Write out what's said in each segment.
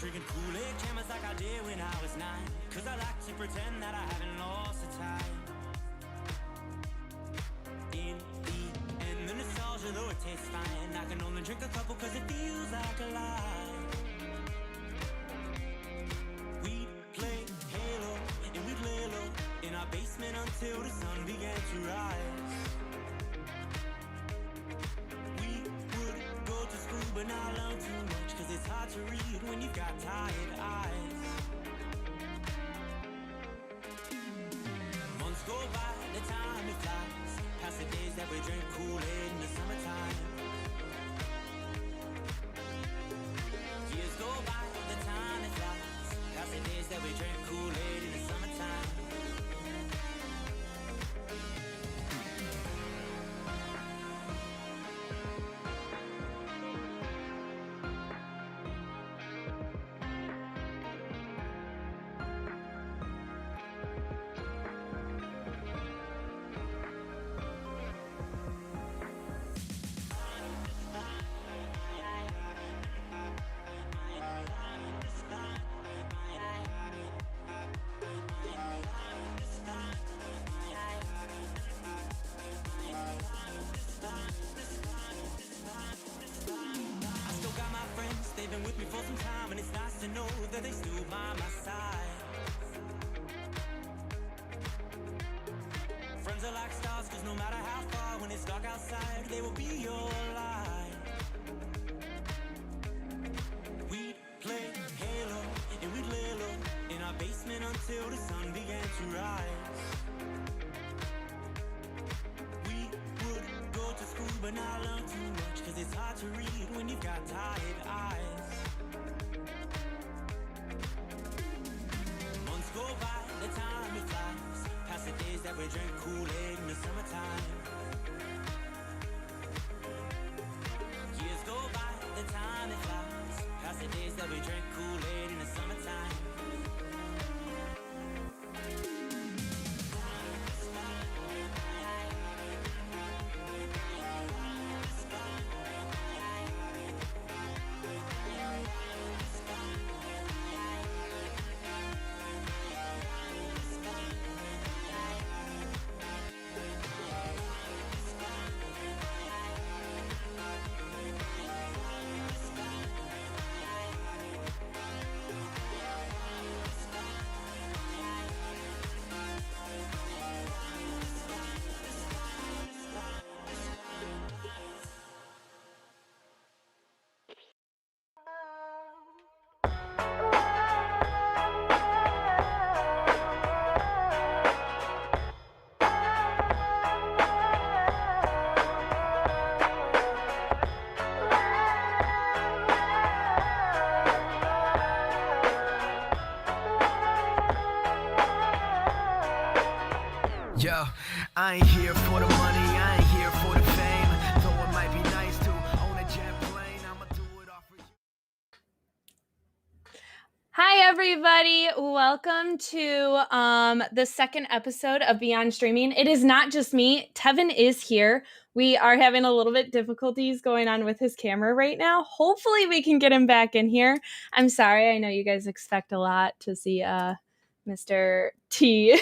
drinking Kool-Aid cameras like I did when I was 9. Cause I like to pretend that I haven't lost the time. In the end, the nostalgia, though it tastes fine, I can only drink a couple cause it feels like a lie. We'd play Halo and we'd lay low in our basement until the sun began to rise. We would go to school but not learn too much, cause it's hard to read when you've got tired eyes. Months go by, the time it flies, past the days that we drink Kool-Aid in the summertime. Years go by, the time it flies, past the days that we drink Kool-Aid in the summertime. They've been with me for some time, and it's nice to know that they still by my side. Friends are like stars, cause no matter how far, when it's dark outside, they will be your light. We'd play Halo, and we'd lay low in our basement until the sun began to rise. We would go to school but not learn too much, cause it's hard to read when you've got tired eyes. Months go by, the time it flies, past the days that we drink Kool-Aid in the summertime. Years go by, the time it flies, past the days that we drink Kool-Aid in the summertime. Yo, I ain't here for the money, I ain't here for the fame. Though it might be nice to own a jet plane, I'ma do it all for you. Hi, everybody. Welcome to the second episode of Beyond Streaming. It is not just me. Tevin is here. We are having a little bit difficulties going on with his camera right now. Hopefully we can get him back in here. I'm sorry. I know you guys expect a lot to see Mr. T.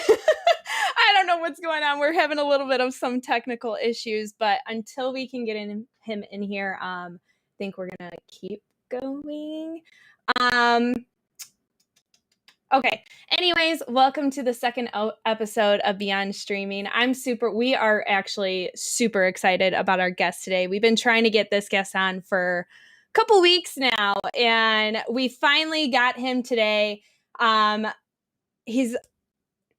I don't know what's going on. We're having a little bit of some technical issues, but until we can get him in here, I think we're going to keep going. Okay. Anyways, welcome to the second episode of Beyond Streaming. We are actually super excited about our guest today. We've been trying to get this guest on for a couple weeks now, and we finally got him today. He's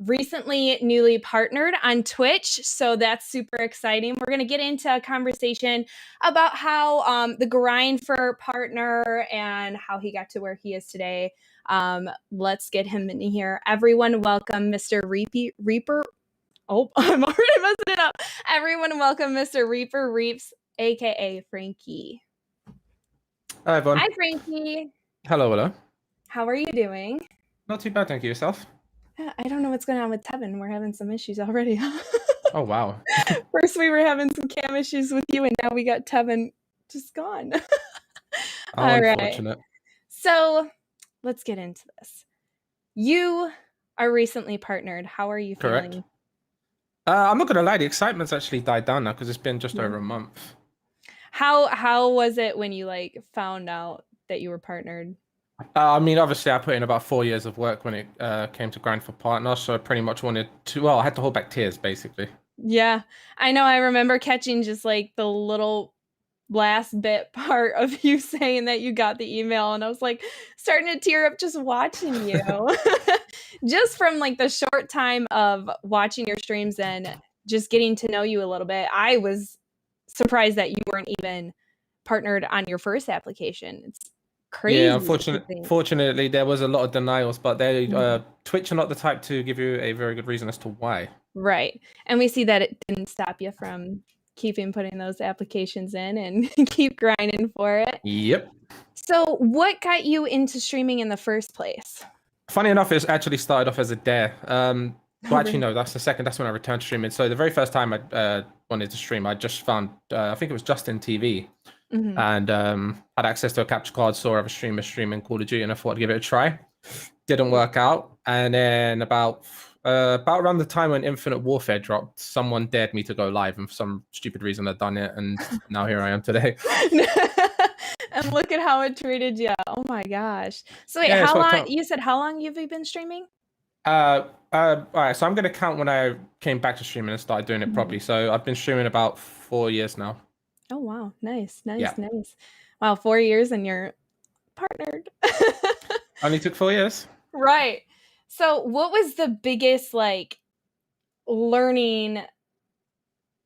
recently newly partnered on Twitch, so that's super exciting. We're going to get into a conversation about how the grind for partner and how he got to where he is today. Let's get him in here. Everyone welcome Mr. Reaper. Oh, I'm already messing it up. Everyone welcome Mr. ReaperReapz, aka Frankie. Hi, everyone. Hi, Frankie. Hello. How are you doing? Not too bad, thank you. Yourself? I don't know what's going on with Tevin. We're having some issues already. Oh, wow. First we were having some cam issues with you, and now we got Tevin just gone. Unfortunate. So let's get into this. You are recently partnered. How are you Correct. feeling? I'm not gonna lie, the excitement's actually died down now because it's been just over a month. How was it when you like found out that you were partnered? I mean, obviously, I put in about 4 years of work when it came to grind for partner, so I pretty much wanted to. Well, I had to hold back tears, basically. Yeah, I know. I remember catching just like the little last bit part of you saying that you got the email, and I was like starting to tear up just watching you. Just from like the short time of watching your streams and just getting to know you a little bit, I was surprised that you weren't even partnered on your first application. It's crazy. Yeah, unfortunately, there was a lot of denials, but Twitch are not the type to give you a very good reason as to why. Right. And we see that it didn't stop you from keeping putting those applications in and keep grinding for it. Yep. So what got you into streaming in the first place? Funny enough, it actually started off as a dare. Well, actually, no, that's when I returned to streaming. So the very first time I wanted to stream, I just found, I think it was Justin TV, and had access to a capture card, saw other streamers streaming Call of Duty, and I thought I'd give it a try. Didn't work out. And then about around the time when Infinite Warfare dropped, someone dared me to go live, and for some stupid reason I'd done it, and now here I am today. And look at how it treated you. Oh my gosh. So wait, Yeah, how long? You said how long have you been streaming? All right, so I'm gonna count when I came back to streaming and started doing it properly. So I've been streaming about 4 years now. Oh wow, nice. Wow, 4 years and you're partnered. Only took 4 years. Right. So what was the biggest like learning?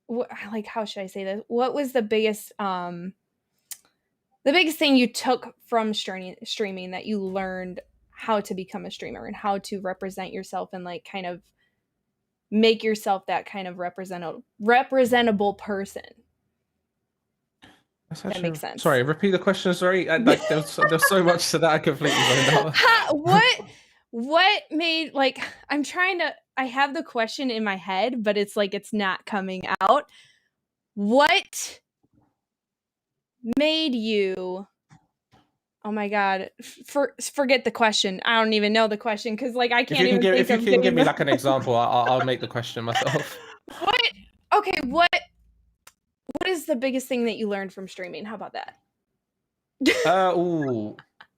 Like, how should I say this? What was the biggest thing you took from streaming that you learned how to become a streamer and how to represent yourself and like kind of make yourself that kind of representable person? That makes sense. Sorry, repeat the question. Sorry, like there's so much to that I completely zoned out. What made, like, I have the question in my head, but it's like it's not coming out. What made you, oh my god, forget the question. I don't even know the question because like I can't even if you can give me like an example, I'll make the question myself. What is the biggest thing that you learned from streaming? How about that?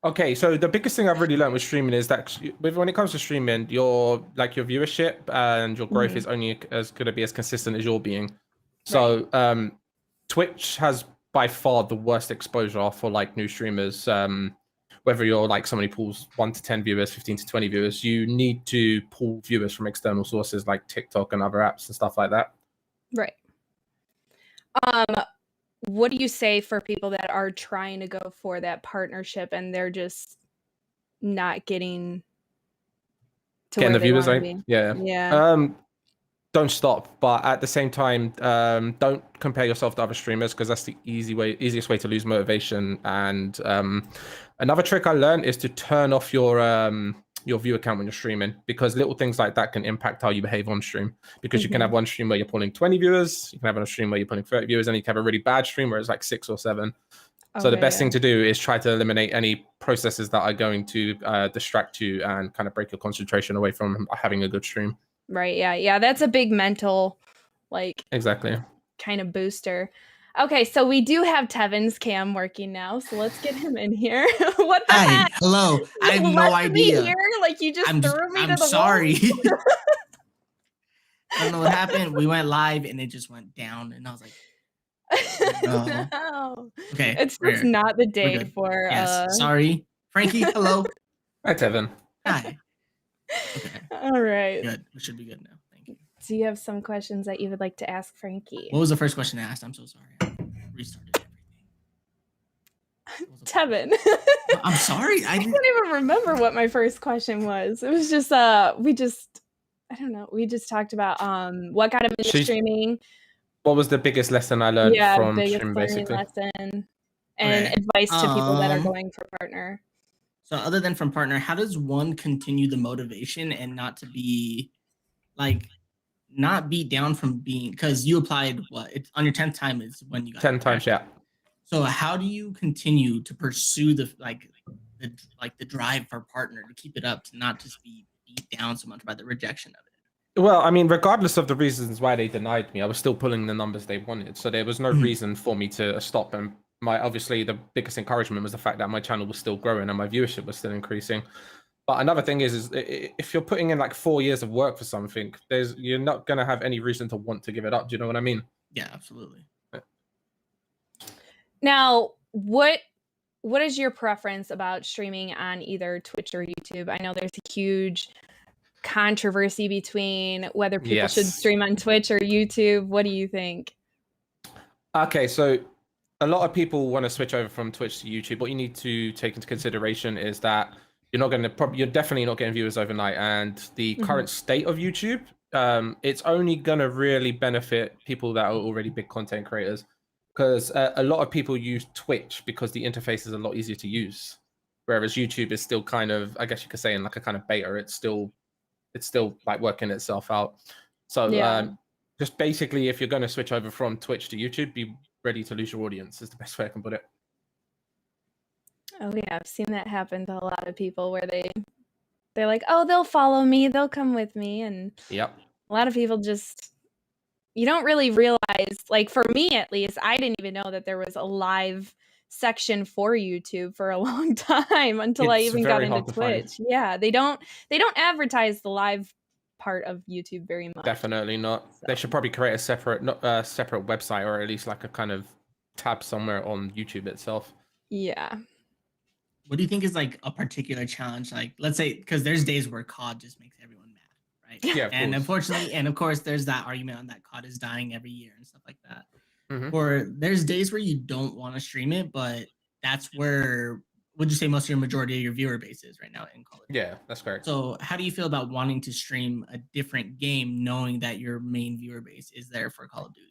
Okay, so the biggest thing I've really learned with streaming is that when it comes to streaming, your viewership and your growth is only going to be as consistent as you're being. So Twitch has by far the worst exposure for like new streamers. Whether you're like somebody who pulls 1 to 10 viewers, 15 to 20 viewers, you need to pull viewers from external sources like TikTok and other apps and stuff like that. Right. What do you say for people that are trying to go for that partnership and they're just not getting to the viewers, right? Yeah. Don't stop, but at the same time, don't compare yourself to other streamers because that's the easiest way to lose motivation. And another trick I learned is to turn off your view account when you're streaming, because little things like that can impact how you behave on stream. Because you can have one stream where you're pulling 20 viewers, you can have a stream where you're pulling 30 viewers, and you can have a really bad stream where it's like 6 or 7. So the best thing to do is try to eliminate any processes that are going to distract you and kind of break your concentration away from having a good stream. Right. Yeah. That's a big mental, like, exactly, kind of booster. Okay, so we do have Tevin's cam working now, so let's get him in here. What the heck? Hello. I have no idea. Here? Like you just threw me to the sorry. I don't know what happened. We went live and it just went down, and I was like, no. Okay. It's not the day for sorry. Frankie, hello. Hi, Tevin. Hi. Okay. All right. Good. We should be good now. Thank you. Do you have some questions that you would like to ask Frankie? What was the first question I asked? I'm so sorry. I restarted everything. Tevin. I'm sorry. I can't even remember what my first question was. It was just I don't know. We just talked about what got him into streaming. What was the biggest lesson I learned from streaming, basically? Lesson and advice to people that are going for partner. So other than from partner, how does one continue the motivation and not to be like not beat down from being, because you applied it's on your 10th time is when you got 10 times, yeah. So how do you continue to pursue the the drive for partner to keep it up, to not just be beat down so much by the rejection of it? Well, I mean, regardless of the reasons why they denied me, I was still pulling the numbers they wanted. So there was no reason for me to stop. And obviously the biggest encouragement was the fact that my channel was still growing and my viewership was still increasing. But another thing is if you're putting in like 4 years of work for something, you're not gonna have any reason to want to give it up. Do you know what I mean? Yeah, absolutely. Now, what is your preference about streaming on either Twitch or YouTube? I know there's a huge controversy between whether people should stream on Twitch or YouTube. What do you think? Okay, so a lot of people want to switch over from Twitch to YouTube. What you need to take into consideration is that you're definitely not getting viewers overnight, and the current state of YouTube, it's only gonna really benefit people that are already big content creators, because a lot of people use Twitch because the interface is a lot easier to use, whereas YouTube is still kind of, I guess you could say, in like a kind of beta. It's still like working itself out. So just basically, if you're going to switch over from Twitch to YouTube, be ready to lose your audience is the best way I can put it. Oh yeah, I've seen that happen to a lot of people where they're like, oh, they'll follow me, they'll come with me, and a lot of people just, you don't really realize, like for me at least, I didn't even know that there was a live section for YouTube for a long time until I even got into Twitch. Yeah, they don't advertise the live part of YouTube very much. Definitely not. So they should probably create a separate website, or at least like a kind of tab somewhere on YouTube itself. Yeah. What do you think is like a particular challenge? Like, let's say, because there's days where COD just makes everyone mad, right? Yeah. And unfortunately, and of course, there's that argument on that COD is dying every year and stuff like that. Or there's days where you don't want to stream it, but that's where, would you say, most of your majority of your viewer base is right now in Call of Duty? Yeah, that's correct. So how do you feel about wanting to stream a different game, knowing that your main viewer base is there for Call of Duty?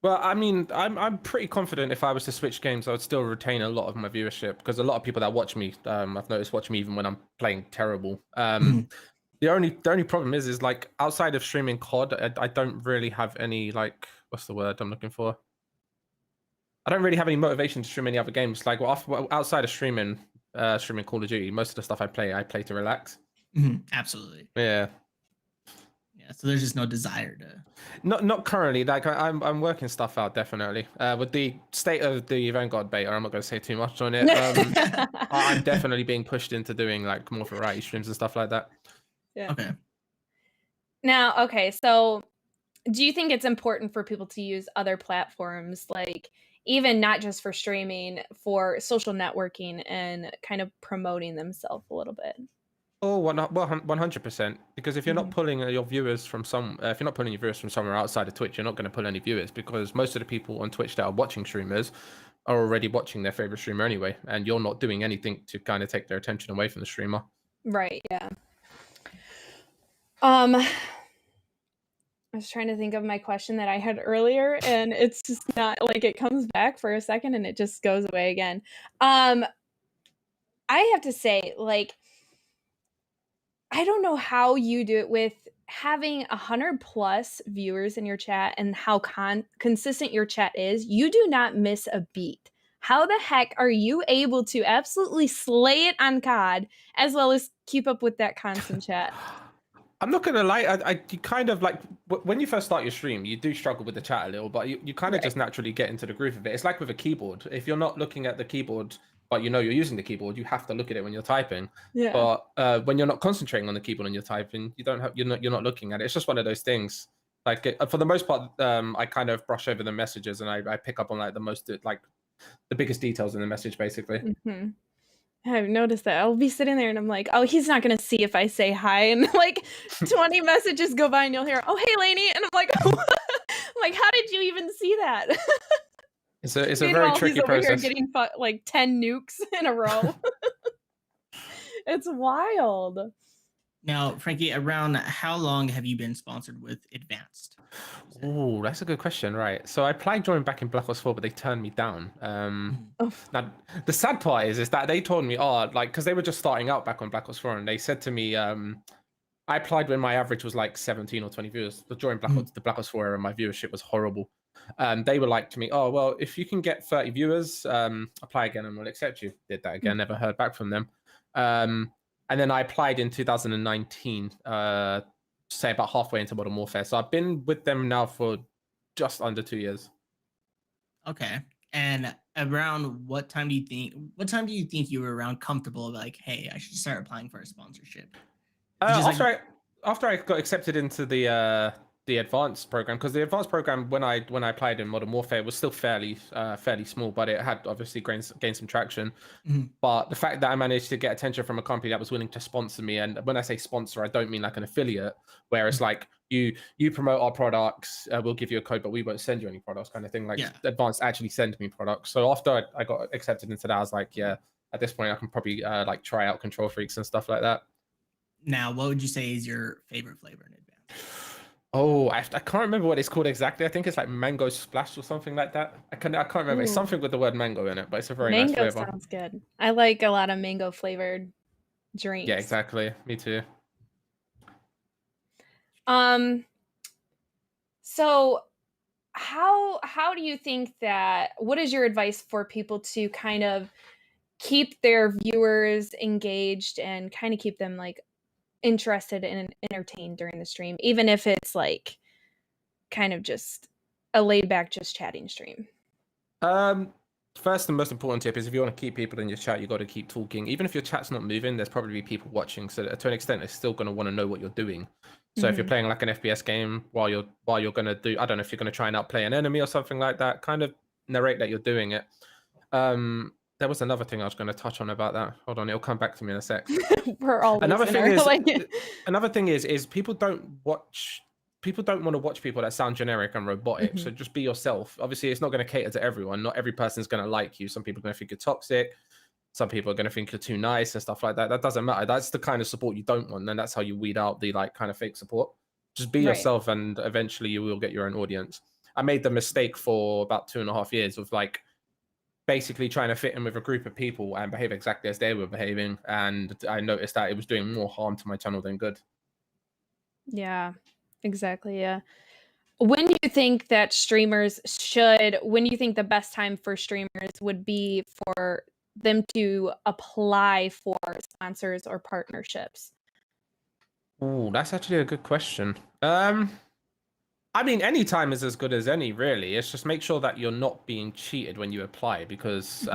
Well, I mean, I'm pretty confident if I was to switch games, I would still retain a lot of my viewership, because a lot of people that watch me, I've noticed, watch me even when I'm playing terrible. The only problem is like outside of streaming COD, I don't really have any, like, what's the word I'm looking for? I don't really have any motivation to stream any other games. Like, outside of streaming Call of Duty, most of the stuff I play to relax. Absolutely. Yeah. Yeah. So there's just no desire to. Not currently. Like I'm working stuff out, definitely. With the state of the Vanguard beta, I'm not going to say too much on it. I'm definitely being pushed into doing like more variety streams and stuff like that. Yeah. Okay. Now, so do you think it's important for people to use other platforms, like even not just for streaming, for social networking and kind of promoting themselves a little bit? Oh, 100%. Because if you're not pulling your viewers from if you're not pulling your viewers from somewhere outside of Twitch, you're not going to pull any viewers, because most of the people on Twitch that are watching streamers are already watching their favorite streamer anyway, and you're not doing anything to kind of take their attention away from the streamer. Right. Yeah. I was trying to think of my question that I had earlier, and it's just not, like, it comes back for a second and it just goes away again. I have to say, like, I don't know how you do it with having 100+ viewers in your chat and how consistent your chat is. You do not miss a beat. How the heck are you able to absolutely slay it on COD as well as keep up with that constant chat? I'm not gonna lie, you kind of like, when you first start your stream, you do struggle with the chat a little, but you kind of just naturally get into the groove of it. It's like with a keyboard. If you're not looking at the keyboard, but you know you're using the keyboard, you have to look at it when you're typing. Yeah. But when you're not concentrating on the keyboard and you're typing, you're not looking at it. It's just one of those things. Like for the most part, I kind of brush over the messages and I pick up on like the biggest details in the message, basically. I've noticed that. I'll be sitting there and I'm like, oh, he's not going to see if I say hi. And like 20 messages go by and you'll hear, oh, hey, Lainie. And I'm like, I'm like, how did you even see that? It's a very tricky he's over process. Here getting like 10 nukes in a row. It's wild. Now, Frankie, around how long have you been sponsored with Advanced? Oh, that's a good question. Right. So I applied during back in Black Ops 4, but they turned me down. Now, the sad part is that they told me, because they were just starting out back on Black Ops 4, and they said to me, I applied when my average was like 17 or 20 viewers. But during the Black Ops 4 era, my viewership was horrible. They were like to me, oh, well, if you can get 30 viewers, apply again and we'll accept you. Did that again, never heard back from them. And then I applied in 2019, say about halfway into Modern Warfare. So I've been with them now for just under 2 years. Okay. And around what time do you think you were around comfortable, like, hey, I should start applying for a sponsorship? After I got accepted into the advanced program, because the advanced program when I applied in Modern Warfare was still fairly small, but it had obviously gained some traction. But the fact that I managed to get attention from a company that was willing to sponsor me, and when I say sponsor, I don't mean like an affiliate, where it's like you promote our products, we'll give you a code, but we won't send you any products, kind of thing. Like Advanced actually send me products. So after I got accepted into that, I was like, yeah, at this point I can probably like try out Control Freaks and stuff like that. Now, what would you say is your favorite flavor in Advanced? Oh, I can't remember what it's called exactly. I think it's like Mango Splash or something like that. I can't remember. It's something with the word mango in it, but it's a very nice flavor. Mango sounds good. I like a lot of mango flavored drinks. Yeah, exactly. Me too. So how do you think that, what is your advice for people to kind of keep their viewers engaged and kind of keep them like interested and entertained during the stream, even if it's like kind of just a laid back, just chatting stream? First and most important tip is if you want to keep people in your chat, you got to keep talking. Even if your chat's not moving, there's probably people watching. So to an extent, they're still going to want to know what you're doing. So if you're playing like an FPS game while you're going to do, I don't know if you're going to try and outplay an enemy or something like that, kind of narrate that you're doing it. There was another thing I was going to touch on about that. Hold on, it'll come back to me in a sec. Another thing is people don't want to watch people that sound generic and robotic. So just be yourself. Obviously, it's not going to cater to everyone. Not every person's going to like you. Some people are going to think you're toxic. Some people are going to think you're too nice and stuff like that. That doesn't matter. That's the kind of support you don't want. And that's how you weed out the like kind of fake support. Just be yourself, and eventually you will get your own audience. I made the mistake for about 2.5 years of like basically trying to fit in with a group of people and behave exactly as they were behaving. And I noticed that it was doing more harm to my channel than good. Yeah, exactly. Yeah. When do you think that when do you think the best time for streamers would be for them to apply for sponsors or partnerships? Oh, that's actually a good question. I mean, any time is as good as any, really. It's just make sure that you're not being cheated when you apply, because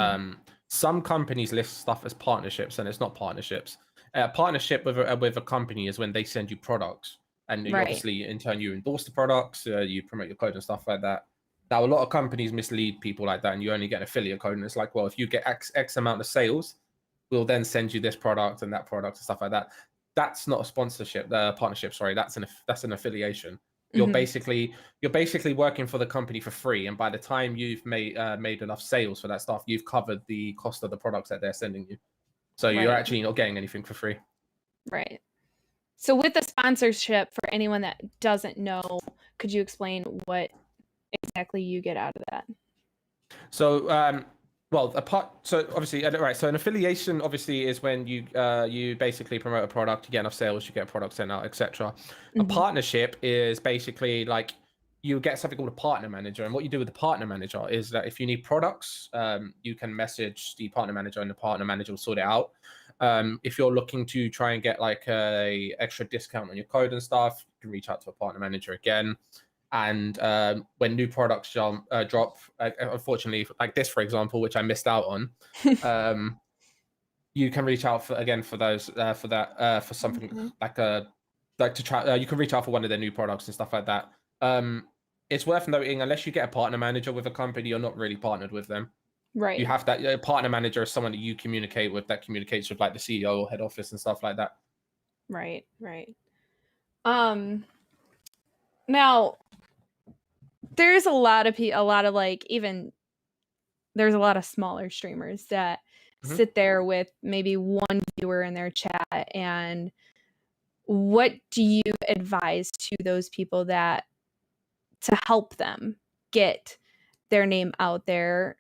some companies list stuff as partnerships and it's not partnerships. A partnership with a company is when they send you products, and you obviously in turn you endorse the products, you promote your code and stuff like that. Now, a lot of companies mislead people like that, and you only get an affiliate code, and it's like, well, if you get X amount of sales, we'll then send you this product and that product and stuff like that. That's not a sponsorship, partnership. Sorry, that's an affiliation. You're basically working for the company for free, and by the time you've made enough sales for that stuff, you've covered the cost of the products that they're sending you. So you're actually not getting anything for free. Right. So with the sponsorship, for anyone that doesn't know, could you explain what exactly you get out of that? So so obviously, right. So an affiliation obviously is when you basically promote a product, you get enough sales, you get a product sent out, etc. A partnership is basically like you get something called a partner manager, and what you do with the partner manager is that if you need products, you can message the partner manager, and the partner manager will sort it out. If you're looking to try and get like a extra discount on your code and stuff, you can reach out to a partner manager again. And when new products drop, unfortunately, like this, for example, which I missed out on, you can reach out for those for something to try. You can reach out for one of their new products and stuff like that. It's worth noting, unless you get a partner manager with a company, you're not really partnered with them. Right. You have that partner manager is someone that you communicate with, that communicates with like the CEO or head office and stuff like that. Right. Now, there's a lot of there's a lot of smaller streamers that sit there with maybe one viewer in their chat. And what do you advise to those people to help them get their name out there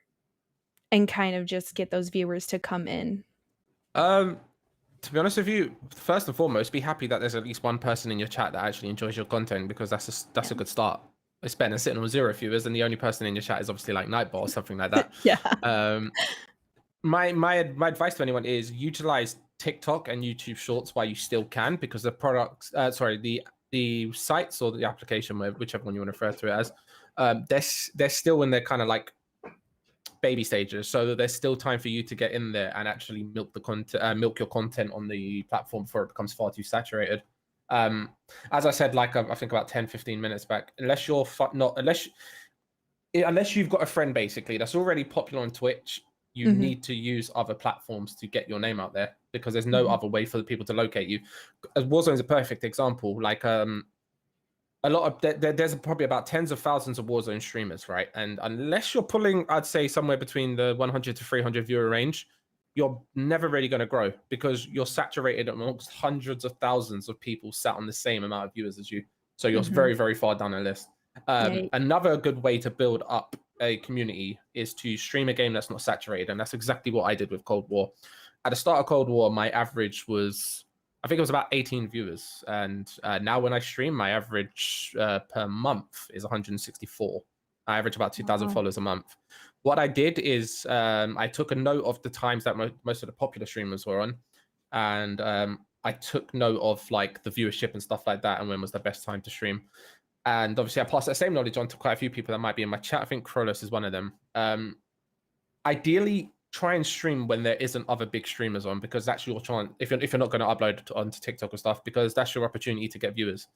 and kind of just get those viewers to come in? To be honest with you, first and foremost, be happy that there's at least one person in your chat that actually enjoys your content, because that's a good start. it's better than sitting on 0 viewers, and the only person in your chat is obviously like Nightbot or something like that. Yeah. My advice to anyone is utilize TikTok and YouTube Shorts while you still can, because the products, the sites or the application, whichever one you want to refer to it as, they're still in their kind of like baby stages, so that there's still time for you to get in there and actually milk the content, milk your content on the platform before it becomes far too saturated. As I said, like I think about 10-15 minutes back, unless you're unless you've got a friend basically that's already popular on Twitch, you need to use other platforms to get your name out there, because there's no other way for the people to locate you. Warzone is a perfect example. Like a lot of there's probably about tens of thousands of Warzone streamers, right? And unless you're pulling, I'd say somewhere between the 100 to 300 viewer range, you're never really going to grow, because you're saturated amongst hundreds of thousands of people sat on the same amount of viewers as you. So you're very, very far down the list. Another good way to build up a community is to stream a game that's not saturated, and that's exactly what I did with Cold War. At the start of Cold War, my average was, I think it was about 18 viewers, and now when I stream, my average per month is 164. I average about 2,000 followers a month. What I did is I took a note of the times that most of the popular streamers were on, and I took note of like the viewership and stuff like that, and when was the best time to stream. And obviously, I passed that same knowledge on to quite a few people that might be in my chat. I think Krolos is one of them. Ideally, try and stream when there isn't other big streamers on, because that's your chance. If you're not going to upload onto TikTok or stuff, because that's your opportunity to get viewers.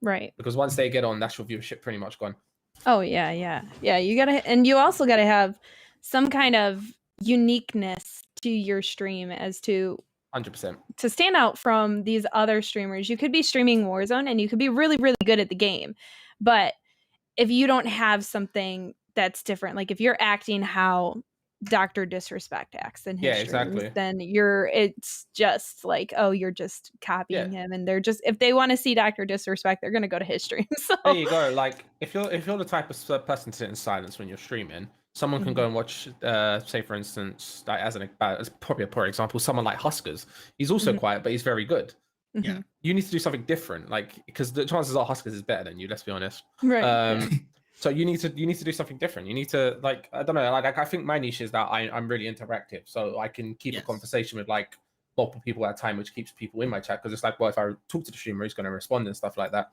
Right. Because once they get on, that's your viewership pretty much gone. Oh yeah. You gotta, and you also gotta have some kind of uniqueness to your stream as to 100% to stand out from these other streamers. You could be streaming Warzone and you could be really, really good at the game, but if you don't have something that's different, like if you're acting how Dr. Disrespect acts in his streams, then it's just like, oh, you're just copying him, and they're just, if they want to see Dr. Disrespect, they're gonna go to his stream. So there you go. Like if you're the type of person to sit in silence when you're streaming, someone can go and watch, say for instance, like as probably a poor example, someone like Huskers. He's also quiet, but he's very good. Yeah, you need to do something different, like, because the chances are Huskers is better than you. Let's be honest. Right. So you need to do something different. You need to, like, I don't know, like I think my niche is that I'm really interactive, so I can keep a conversation with like multiple people at a time, which keeps people in my chat, because it's like, well, if I talk to the streamer, he's going to respond and stuff like that.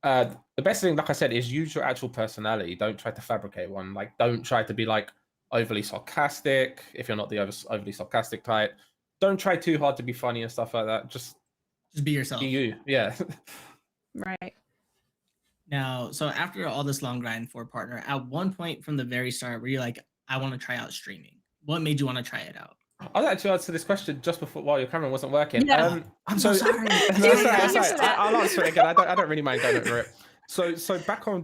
The best thing, like I said, is use your actual personality. Don't try to fabricate one. Like, don't try to be like overly sarcastic if you're not the overly sarcastic type. Don't try too hard to be funny and stuff like that. Just be yourself. Be you. Yeah. Right. Now, so after all this long grind for a partner, at one point from the very start, were you like, I want to try out streaming? What made you want to try it out? I was actually answer this question just before, while your camera wasn't working. Yeah. I'm so sorry. I'll answer it again. I don't really mind going over it. So back on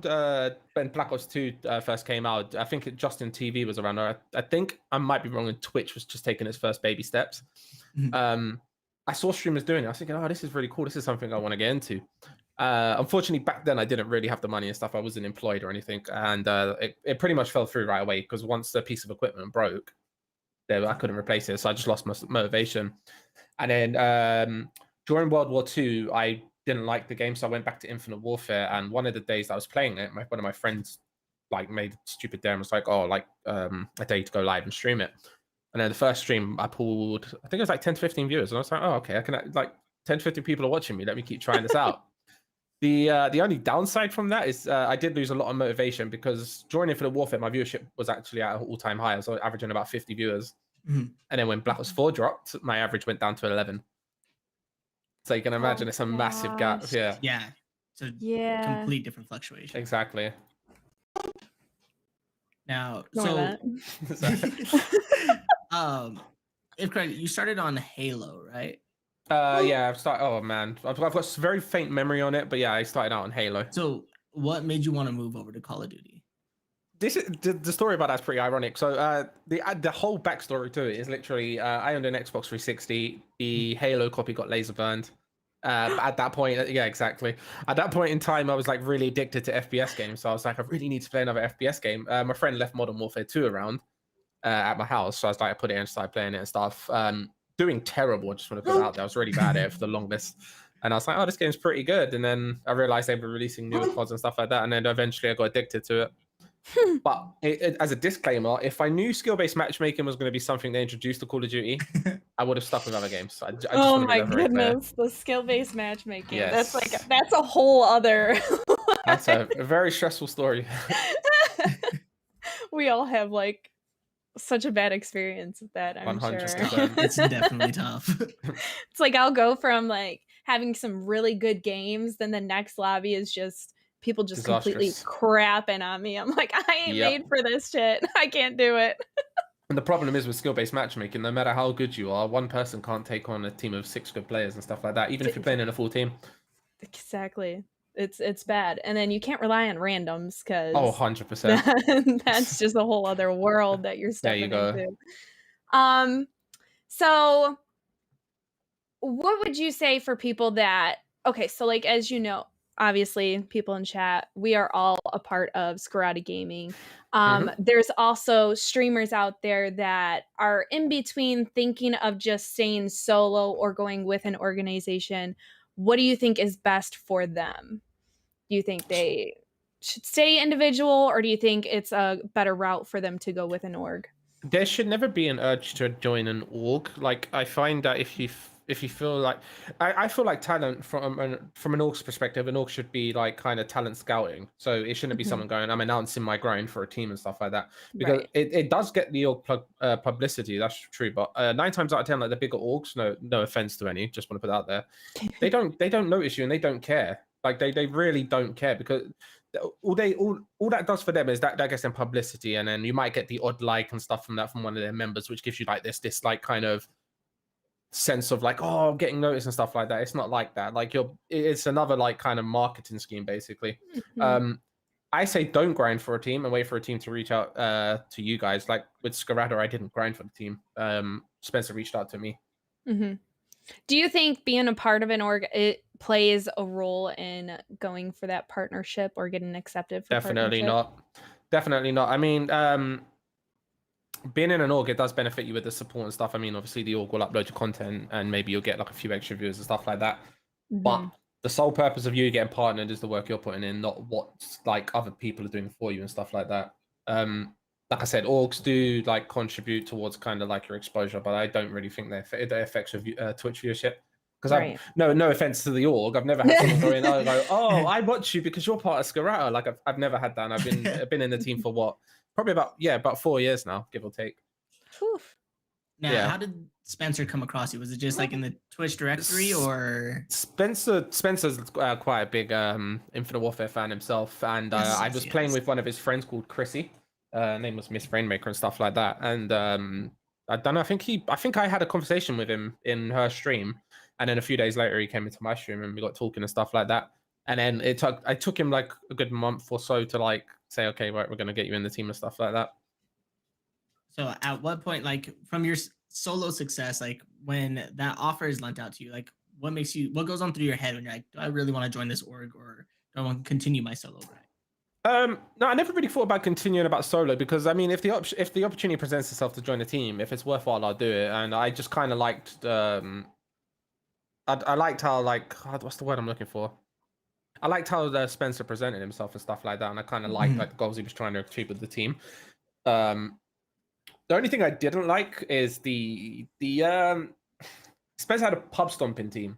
when Black Ops 2 first came out, I think Justin TV was around. I think I might be wrong, and Twitch was just taking its first baby steps. I saw streamers doing it. I was thinking, oh, this is really cool. This is something I want to get into. Unfortunately, back then I didn't really have the money and stuff. I wasn't employed or anything, and it pretty much fell through right away, because once the piece of equipment broke, I couldn't replace it, so I just lost my motivation. And then during World War II, I didn't like the game, so I went back to Infinite Warfare. And one of the days I was playing it, one of my friends like made a stupid dare and was like, "Oh, like I dare you to go live and stream it." And then the first stream I pulled, I think it was like 10 to 15 viewers, and I was like, "Oh, okay, I can, like 10 to 15 people are watching me. Let me keep trying this out." The only downside from that is I did lose a lot of motivation, because during Infinite Warfare, my viewership was actually at an all-time high. I was averaging about 50 viewers. And then when Black Ops 4 dropped, my average went down to 11. So you can imagine it's a massive gap. Yeah. Yeah. So complete different fluctuation. Exactly. Now, Ignore if correct, you started on Halo, right? Yeah, I've started. Oh man, I've got a very faint memory on it, but yeah, I started out on Halo. So, what made you want to move over to Call of Duty? This is the story about that's pretty ironic. So, the whole backstory to it is literally, I owned an Xbox 360. The Halo copy got laser burned. At that point, yeah, exactly. At that point in time, I was like really addicted to FPS games, so I was like, I really need to play another FPS game. My friend left Modern Warfare 2 around at my house, so I was like, I put it in and started playing it and stuff. Doing terrible. I just want to put it out there. I was really bad at it for the longest. And I was like, oh, this game's pretty good. And then I realized they were releasing newer CODs and stuff like that. And then eventually I got addicted to it. But as a disclaimer, if I knew skill-based matchmaking was going to be something they introduced to Call of Duty, I would have stuck with other games. I just Oh want to be my very clear. goodness, the skill-based matchmaking. Yes. That's a whole other. That's a very stressful story. We all have like such a bad experience with that, I'm 100%. sure. It's definitely tough. It's like I'll go from like having some really good games, then the next lobby is just people just completely crapping on me. I'm like, I ain't made for this shit. I can't do it. And the problem is with skill-based matchmaking, no matter how good you are, one person can't take on a team of 6 good players and stuff like that, even if you're playing in a full team. Exactly. It's bad. And then you can't rely on randoms because 100%. that's just a whole other world that you're stepping there you into. So what would you say for people that, okay, so like, as you know, obviously people in chat, we are all a part of SKIRATA Gaming. There's also streamers out there that are in between thinking of just staying solo or going with an organization. What do you think is best for them? Do you think they should stay individual, or do you think it's a better route for them to go with an org? There should never be an urge to join an org. Like, I find that if you feel like, I feel like talent from an org's perspective, an org should be like kind of talent scouting. So it shouldn't be someone going, I'm announcing my grind for a team and stuff like that, because it does get the org publicity. That's true, but 9 times out of 10, like the bigger orgs, no offense to any, just want to put that out there, they don't notice you and they don't care. Like they really don't care, because all that does for them is that gets them publicity, and then you might get the odd like and stuff from one of their members, which gives you like this like kind of sense of like, oh, I'm getting noticed and stuff like that. It's not like that. Like it's another like kind of marketing scheme basically. I say don't grind for a team and wait for a team to reach out to you guys. Like with SKIRATA, I didn't grind for the team. Spencer reached out to me. Do you think being a part of an org, it plays a role in going for that partnership or getting accepted for Definitely not. I mean, being in an org, it does benefit you with the support and stuff. I mean, obviously the org will upload your content and maybe you'll get like a few extra viewers and stuff like that. But the sole purpose of you getting partnered is the work you're putting in, not what like other people are doing for you and stuff like that. Like I said, orgs do like contribute towards kind of like your exposure, but I don't really think they affects your Twitch viewership. Because no offense to the org, I've never had someone go in, oh, I watch you because you're part of SKIRATA. Like I've never had that. And I've been in the team for what? Probably about 4 years now, give or take. Now, how did Spencer come across you? Was it just like in the Twitch directory, or Spencer's quite a big Infinite Warfare fan himself, and I was playing with one of his friends called Chrissy. Name was Miss Rainmaker and stuff like that. And I don't know. I think I had a conversation with him in her stream, and then a few days later he came into my stream and we got talking and stuff like that. And then I took him like a good month or so to like say, okay, right, we're gonna get you in the team and stuff like that. So at what point, like from your solo success, like when that offer is lent out to you, like what goes on through your head when you're like, do I really want to join this org, or do I want to continue my solo grind? No, I never really thought about continuing about solo, because I mean, if the opportunity presents itself to join a team, if it's worthwhile, I'll do it. And I just kind of liked, I liked how, like, what's the word I'm looking for? I liked how Spencer presented himself and stuff like that, and I kind of liked like the goals he was trying to achieve with the team. The only thing I didn't like is the Spencer had a pub stomping team.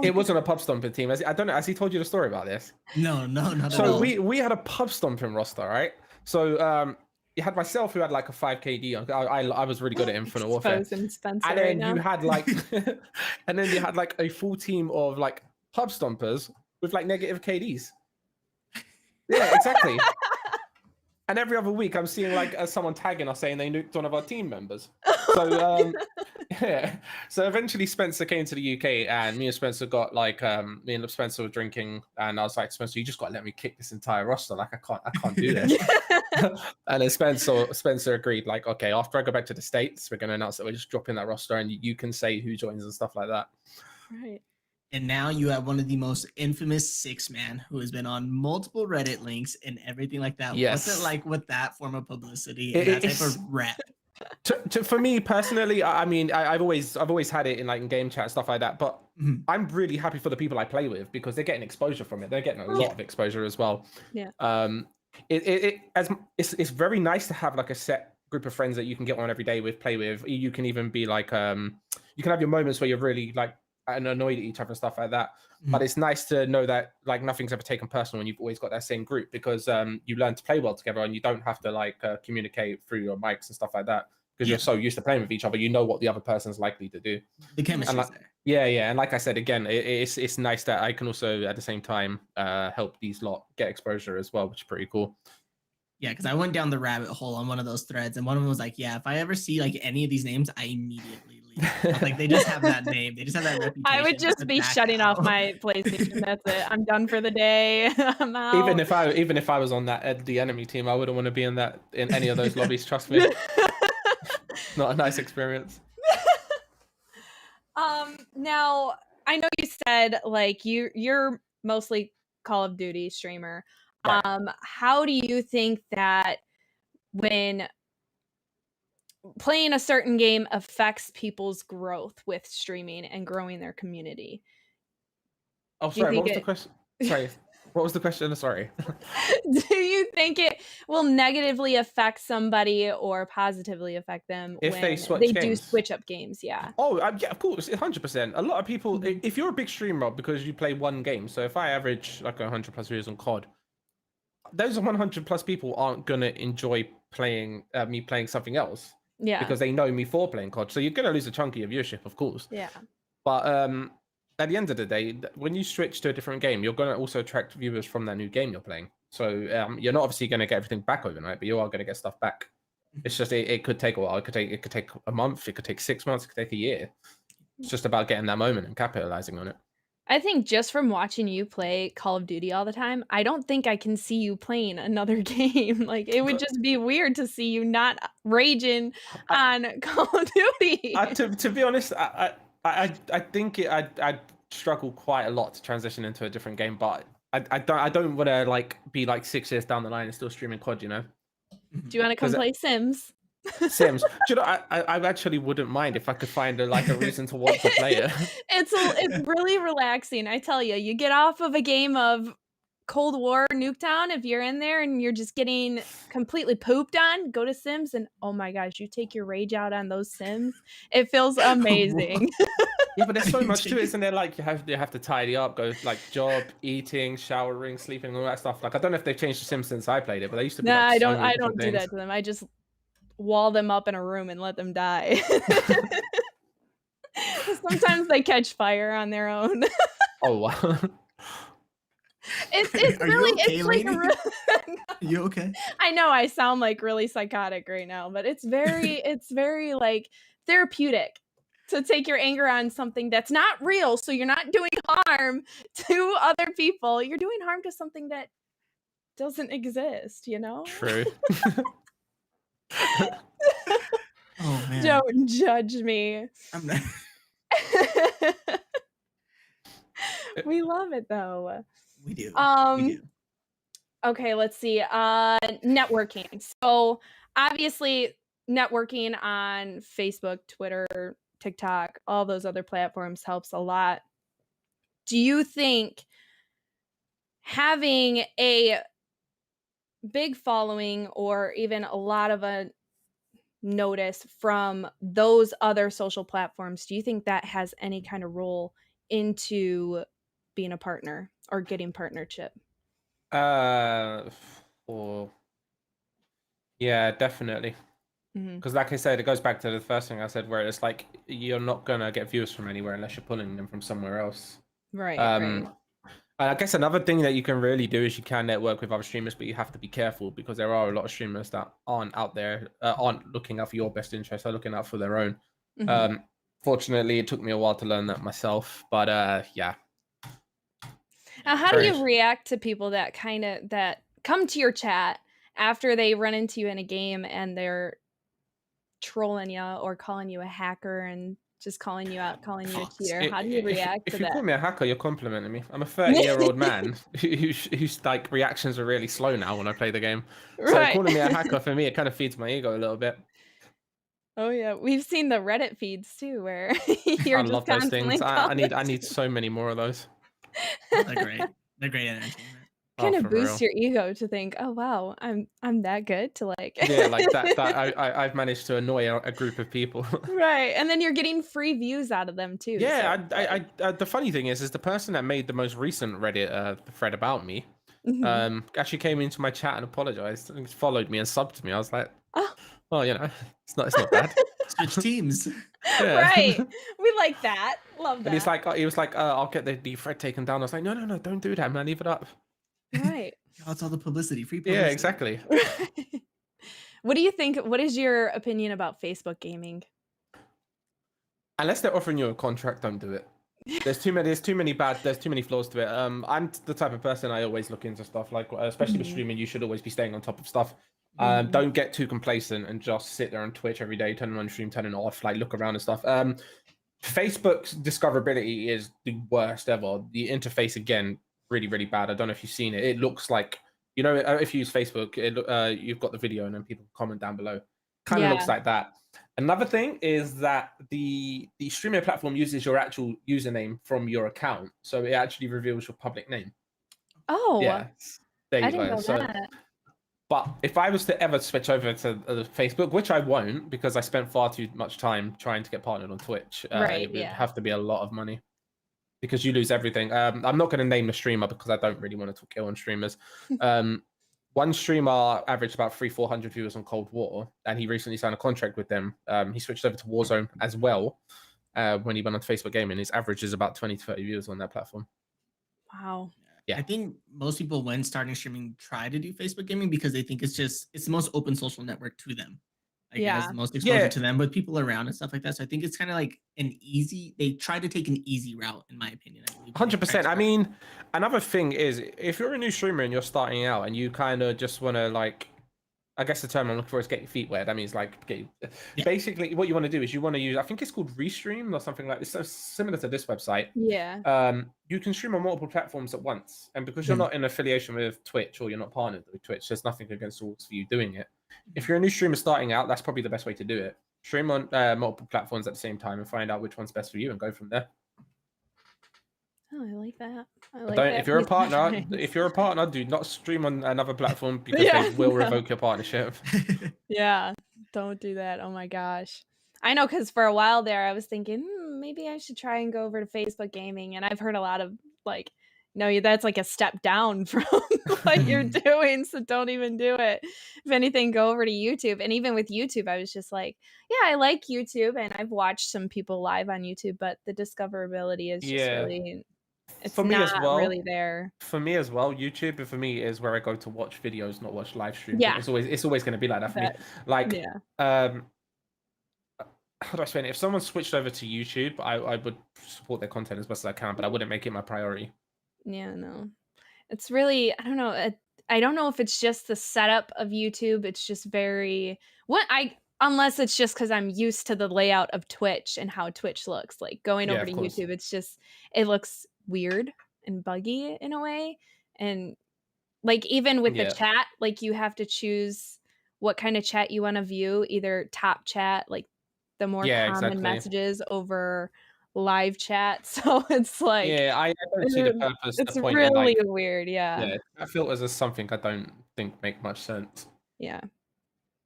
It wasn't a pub stomping team. I don't know. Has he told you the story about this? No, not at all. So we had a pub stomping roster, right? So you had myself, who had like a 5 KD. I was really good at Infinite Warfare. And then you had like, and then you had like a full team of like pub stompers with like negative KDs. Yeah, exactly. And every other week, I'm seeing like someone tagging us saying they nuked one of our team members. So yeah. So eventually, Spencer came to the UK, and me and Spencer got like me and Spencer were drinking, and I was like, Spencer, you just got to let me kick this entire roster. Like I can't do this. And then Spencer agreed. Like, okay, after I go back to the States, we're going to announce that we're just dropping that roster, and you can say who joins and stuff like that. Right. And now you have one of the most infamous 6-man who has been on multiple Reddit links and everything like that. Yes. What's it like with that form of publicity and that type of rep? For me personally, I mean, I've always had it in like in game chat and stuff like that. But I'm really happy for the people I play with because they're getting exposure from it. They're getting a lot of exposure as well. Yeah. It's very nice to have like a set group of friends that you can get on every day with, play with. You can even be like, you can have your moments where you're really like annoyed at each other and stuff like that. But it's nice to know that like nothing's ever taken personal, and you've always got that same group because you learn to play well together, and you don't have to like communicate through your mics and stuff like that because you're so used to playing with each other. You know what the other person's likely to do. The chemistry like, there. Yeah, and like I said again, it's nice that I can also at the same time help these lot get exposure as well, which is pretty cool. Yeah, because I went down the rabbit hole on one of those threads, and one of them was like, "Yeah, if I ever see like any of these names, I immediately leave." Like they just have that name, they just have that reputation. I would just be shutting off my PlayStation. That's it. I'm done for the day. I'm out. Even if I was on that the enemy team, I wouldn't want to be in any of those lobbies. Trust me, not a nice experience. Now I know you said like you're mostly Call of Duty streamer. Right. How do you think that when playing a certain game affects people's growth with streaming and growing their community? Oh, sorry. What was the question? Sorry. What was the question? Sorry. Do you think it will negatively affect somebody or positively affect them if when they switch do games? switch up games? Yeah. Oh, yeah, of course, 100%. A lot of people, if you're a big streamer because you play one game, so if I average like 100 plus viewers on COD, those 100 plus people aren't gonna enjoy playing me playing something else. Yeah. Because they know me for playing COD, so you're gonna lose a chunk of your viewership, of course. Yeah. But at the end of the day, when you switch to a different game, you're gonna also attract viewers from that new game you're playing. So you're not obviously gonna get everything back overnight, but you are gonna get stuff back. It's just it could take a while. It could take a month. It could take 6 months. It could take a year. It's just about getting that moment and capitalizing on it. I think just from watching you play Call of Duty all the time, I don't think I can see you playing another game. Like it would just be weird to see you not raging on Call of Duty. To be honest, I think I'd struggle quite a lot to transition into a different game, but I don't want to like be like 6 years down the line and still streaming COD, you know? Do you want to come play Sims? Sims. Do you know, I actually wouldn't mind if I could find a reason to want to play it. It's really relaxing. I tell you, you get off of a game of Cold War Nuketown if you're in there and you're just getting completely pooped on. Go to Sims and oh my gosh, you take your rage out on those Sims. It feels amazing. Yeah, but there's so much to it, isn't there? Like you have to tidy up, go like job, eating, showering, sleeping, all that stuff. Like I don't know if they've changed the Sims since I played it, but they used to be. Nah, like, I don't do that to them. I just wall them up in a room and let them die. Sometimes they catch fire on their own. Oh wow. It's really okay, it's like you okay? I know I sound like really psychotic right now, but it's very like therapeutic to take your anger on something that's not real, so you're not doing harm to other people. You're doing harm to something that doesn't exist, you know? True. Oh man. Don't judge me. I'm not. We love it though. We do. We do. Okay, let's see. Networking. So obviously networking on Facebook, Twitter, TikTok, all those other platforms helps a lot. Do you think having a big following or even a lot of a notice from those other social platforms, do you think that has any kind of role into being a partner or getting partnership? Yeah, definitely. Because like I said, it goes back to the first thing I said, where it's like you're not gonna get views from anywhere unless you're pulling them from somewhere else. Right. And I guess another thing that you can really do is you can network with other streamers, but you have to be careful because there are a lot of streamers that aren't out there, aren't looking out for your best interest, are looking out for their own. Fortunately, it took me a while to learn that myself, but yeah. Now, how do you react to people that that come to your chat after they run into you in a game and they're trolling you or calling you a hacker and just calling you out, calling you a cheater? How do you react to that? If you call me a hacker, you're complimenting me. I'm a 30-year-old man whose like reactions are really slow now when I play the game. So calling me a hacker for me, it kind of feeds my ego a little bit. Oh yeah, we've seen the Reddit feeds too, where I you're just love those constantly things. I need so many more of those. They're great. They're great entertainment. Oh, Kind of for boosts real. your ego to think, oh wow, I'm that good to like. Yeah, like that I've managed to annoy a group of people. Right, and then you're getting free views out of them too. So Yeah, it's like, the funny thing is the person that made the most recent Reddit thread about me, mhm. actually came into my chat and apologized and followed me and subbed to me. I was like, Oh, well, it's not bad. Switch teams. Yeah. right. We like that. Love And that. he was like, I'll get the thread taken down. I was like, no, don't do that, man. Leave it up. Right. Oh, it's all the publicity, free Yeah, publicity. exactly. What do you think? What is your opinion about Facebook gaming? Unless they're offering you a contract, don't do it. There's too many flaws to it. I'm the type of person, I always look into stuff, like especially with Mhm. streaming, you should always be staying on top of stuff. Mhm. Don't get too complacent and just sit there on Twitch every day, turning on stream, turning it off, like look around and stuff. Facebook's discoverability is the worst ever. The interface, again, really, really bad. I don't know if you've seen it. It looks like, if you use Facebook, you've got the video and then people comment down below. Kind of Yeah. looks like that. Another thing is that the streaming platform uses your actual username from your account, so it actually reveals your public name. Oh, Yeah, there I you didn't go. know So, that. but if I was to ever switch over to Facebook, which I won't because I spent far too much time trying to get partnered on Twitch, Right, it would yeah. have to be a lot of money because you lose everything. I'm not going to name the streamer because I don't really want to kill on streamers. One streamer averaged about 400 viewers on Cold War, and he recently signed a contract with them. He switched over to Warzone as well when he went on Facebook Gaming. His average is about 20 to 30 viewers on that platform. Wow. Yeah. I think most people, when starting streaming, try to do Facebook gaming because they think it's the most open social network to them. Like, it has Yeah. the most exposure Yeah. to them with people around and stuff like that. So I think it's kind of like they try to take an easy route, in my opinion. I believe. 100%. I mean, another thing is, if you're a new streamer and you're starting out and you kind of just want to, like, I guess the term I'm looking for is get your feet wet. That means like basically what you want to do is you want to use, I think it's called Restream or something like this, so similar to this website. Yeah. You can stream on multiple platforms at once, and because you're not in affiliation with Twitch or you're not partnered with Twitch, there's nothing against rules for you doing it. If you're a new streamer starting out, that's probably the best way to do it. Stream on multiple platforms at the same time and find out which one's best for you and go from there. Oh, I like that. I like Don't, that. if you're a piece of partner, advice. if you're a partner, do not stream on another platform because Yeah, they will no. revoke your partnership. Yeah, don't do that. Oh my gosh. I know, because for a while there, I was thinking maybe I should try and go over to Facebook gaming, and I've heard a lot of like, no, that's like a step down from what you're doing, so don't even do it. If anything, go over to YouTube. And even with YouTube, I was just like, yeah, I like YouTube, and I've watched some people live on YouTube, but the discoverability is just really, it's For me as not well, really there. For me as well, YouTube for me is where I go to watch videos, not watch live streams. Yeah. It's always going to be like that for me. That- Like, yeah. how do I explain it? If someone switched over to YouTube, I would support their content as best as I can, but I wouldn't make it my priority. Yeah, no. It's really, I don't know. I don't know if it's just the setup of YouTube. It's just very unless it's just because I'm used to the layout of Twitch and how Twitch looks. Like going Yeah, over of to course. YouTube, it looks weird and buggy in a way. And like even with the Yeah. chat, like you have to choose what kind of chat you want to view, either top chat, like the more common exactly. messages, over live chat. So it's like, Yeah, I don't see the purpose. it's the point really in, like, weird. yeah, filters is something I don't think make much sense. Yeah.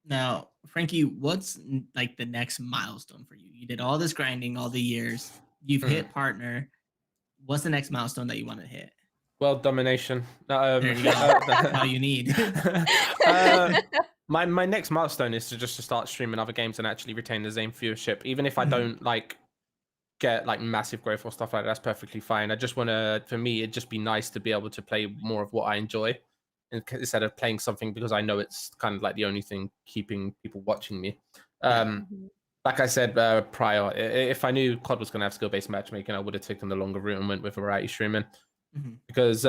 Now, Frankie, what's like the next milestone for you? You did all this grinding all the years. You've hit partner. What's the next milestone that you want to hit? World domination. There you go. That's all you need. My next milestone is to start streaming other games and actually retain the same viewership, even if I don't like get like massive growth or stuff like that. That's perfectly fine. I just want to, for me, it'd just be nice to be able to play more of what I enjoy instead of playing something because I know it's kind of like the only thing keeping people watching me. Like I said prior, if I knew COD was going to have skill-based matchmaking, I would have taken the longer route and went with variety streaming. Because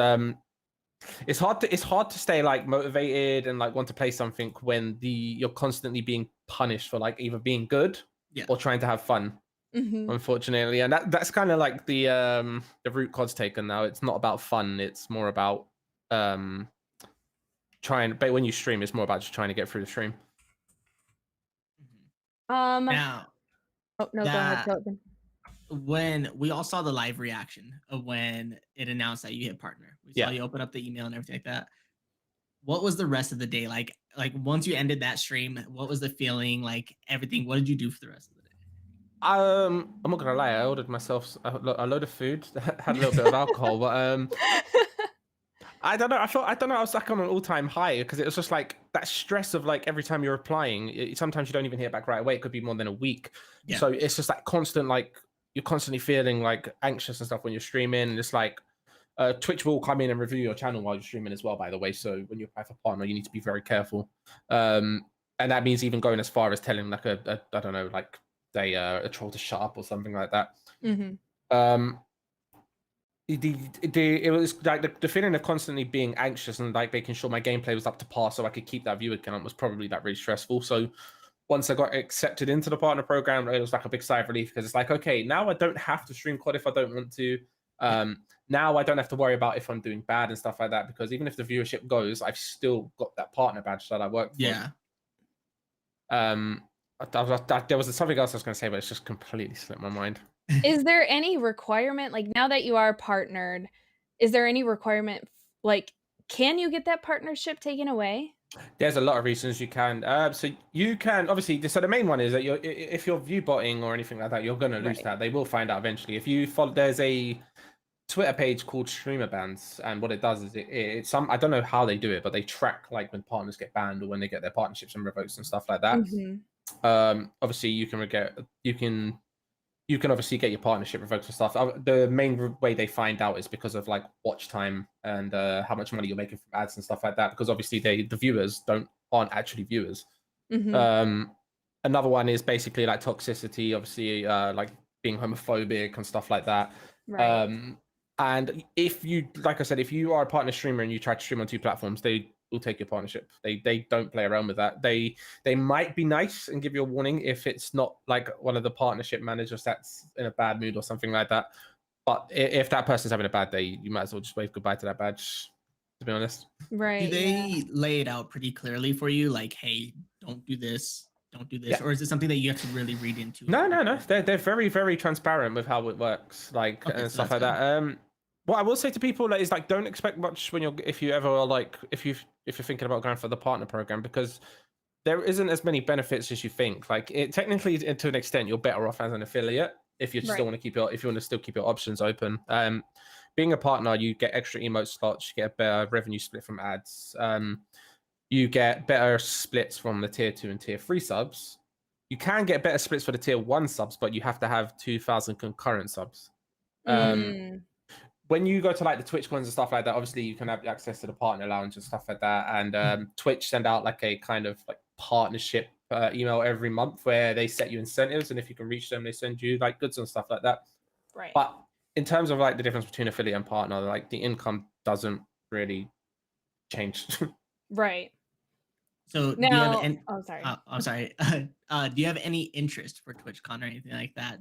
it's hard to stay like motivated and like want to play something when you're constantly being punished for like either being good or trying to have fun. Unfortunately, and that's kind of like the route COD's taken now. It's not about fun, it's more about but when you stream, it's more about just trying to get through the stream. Now, Oh no, go ahead, that Tevin. when we all saw the live reaction of when it announced that you hit partner, we saw Yeah. you open up the email and everything like that. What was the rest of the day like? Like once you ended that stream, what was the feeling? Like everything. What did you do for the rest of the day? I'm not gonna lie. I ordered myself a load of food, had a little bit of alcohol, but I don't know. I don't know. I was like on an all-time high because it was just like that stress of like every time you're replying. Sometimes you don't even hear back right away. It could be more than a week. Yeah. So it's just that constant like you're constantly feeling like anxious and stuff when you're streaming. And it's like Twitch will come in and review your channel while you're streaming as well. By the way, so when you apply for partner, you need to be very careful. And that means even going as far as telling like a I don't know, like a troll to shut up or something like that. It was like the feeling of constantly being anxious and like making sure my gameplay was up to par so I could keep that viewer count was probably like really stressful. So once I got accepted into the partner program, it was like a big sigh of relief because it's like, okay, now I don't have to stream COD if I don't want to. Now I don't have to worry about if I'm doing bad and stuff like that because even if the viewership goes, I've still got that partner badge that I work for. Yeah. There was something else I was going to say, but it's just completely slipped my mind. Is there any requirement, like now that you are partnered, is there any requirement, like, can you get that partnership taken away? There's a lot of reasons you can. So you can obviously. So the main one is that if you're view botting or anything like that, you're gonna lose that. They will find out eventually. If you follow, there's a Twitter page called Streamer Bans, and what it does is it's some. I don't know how they do it, but they track like when partners get banned or when they get their partnerships and revoked and stuff like that. Obviously, you can obviously get your partnership revoked and stuff. The main way they find out is because of like watch time and how much money you're making from ads and stuff like that. Because obviously the viewers aren't actually viewers. Another one is basically like toxicity, obviously like being homophobic and stuff like that. And if you, like I said, if you are a partner streamer and you try to stream on 2 platforms, they will take your partnership. They don't play around with that. They might be nice and give you a warning if it's not like one of the partnership managers that's in a bad mood or something like that. But if that person's having a bad day, you might as well just wave goodbye to that badge, to be honest. Right. Do they lay it out pretty clearly for you? Like, hey, don't do this, don't do this, or is it something that you have to really read into? No. They're very, very transparent with how it works, like and stuff like that. What I will say to people is like, don't expect much when if you're thinking about going for the partner program, because there isn't as many benefits as you think. Like technically, to an extent, you're better off as an affiliate if you still want to keep your options open. Being a partner, you get extra emote slots, you get a better revenue split from ads. You get better splits from the tier 2 and tier 3 subs. You can get better splits for the tier 1 subs, but you have to have 2,000 concurrent subs. When you go to like the Twitch ones and stuff like that, obviously you can have access to the partner lounge and stuff like that. And Twitch send out like a kind of like partnership email every month where they set you incentives, and if you can reach them, they send you like goods and stuff like that. Right. But in terms of like the difference between affiliate and partner, like the income doesn't really change. Right. So now, do you have oh sorry. I'm sorry. Do you have any interest for TwitchCon or anything like that?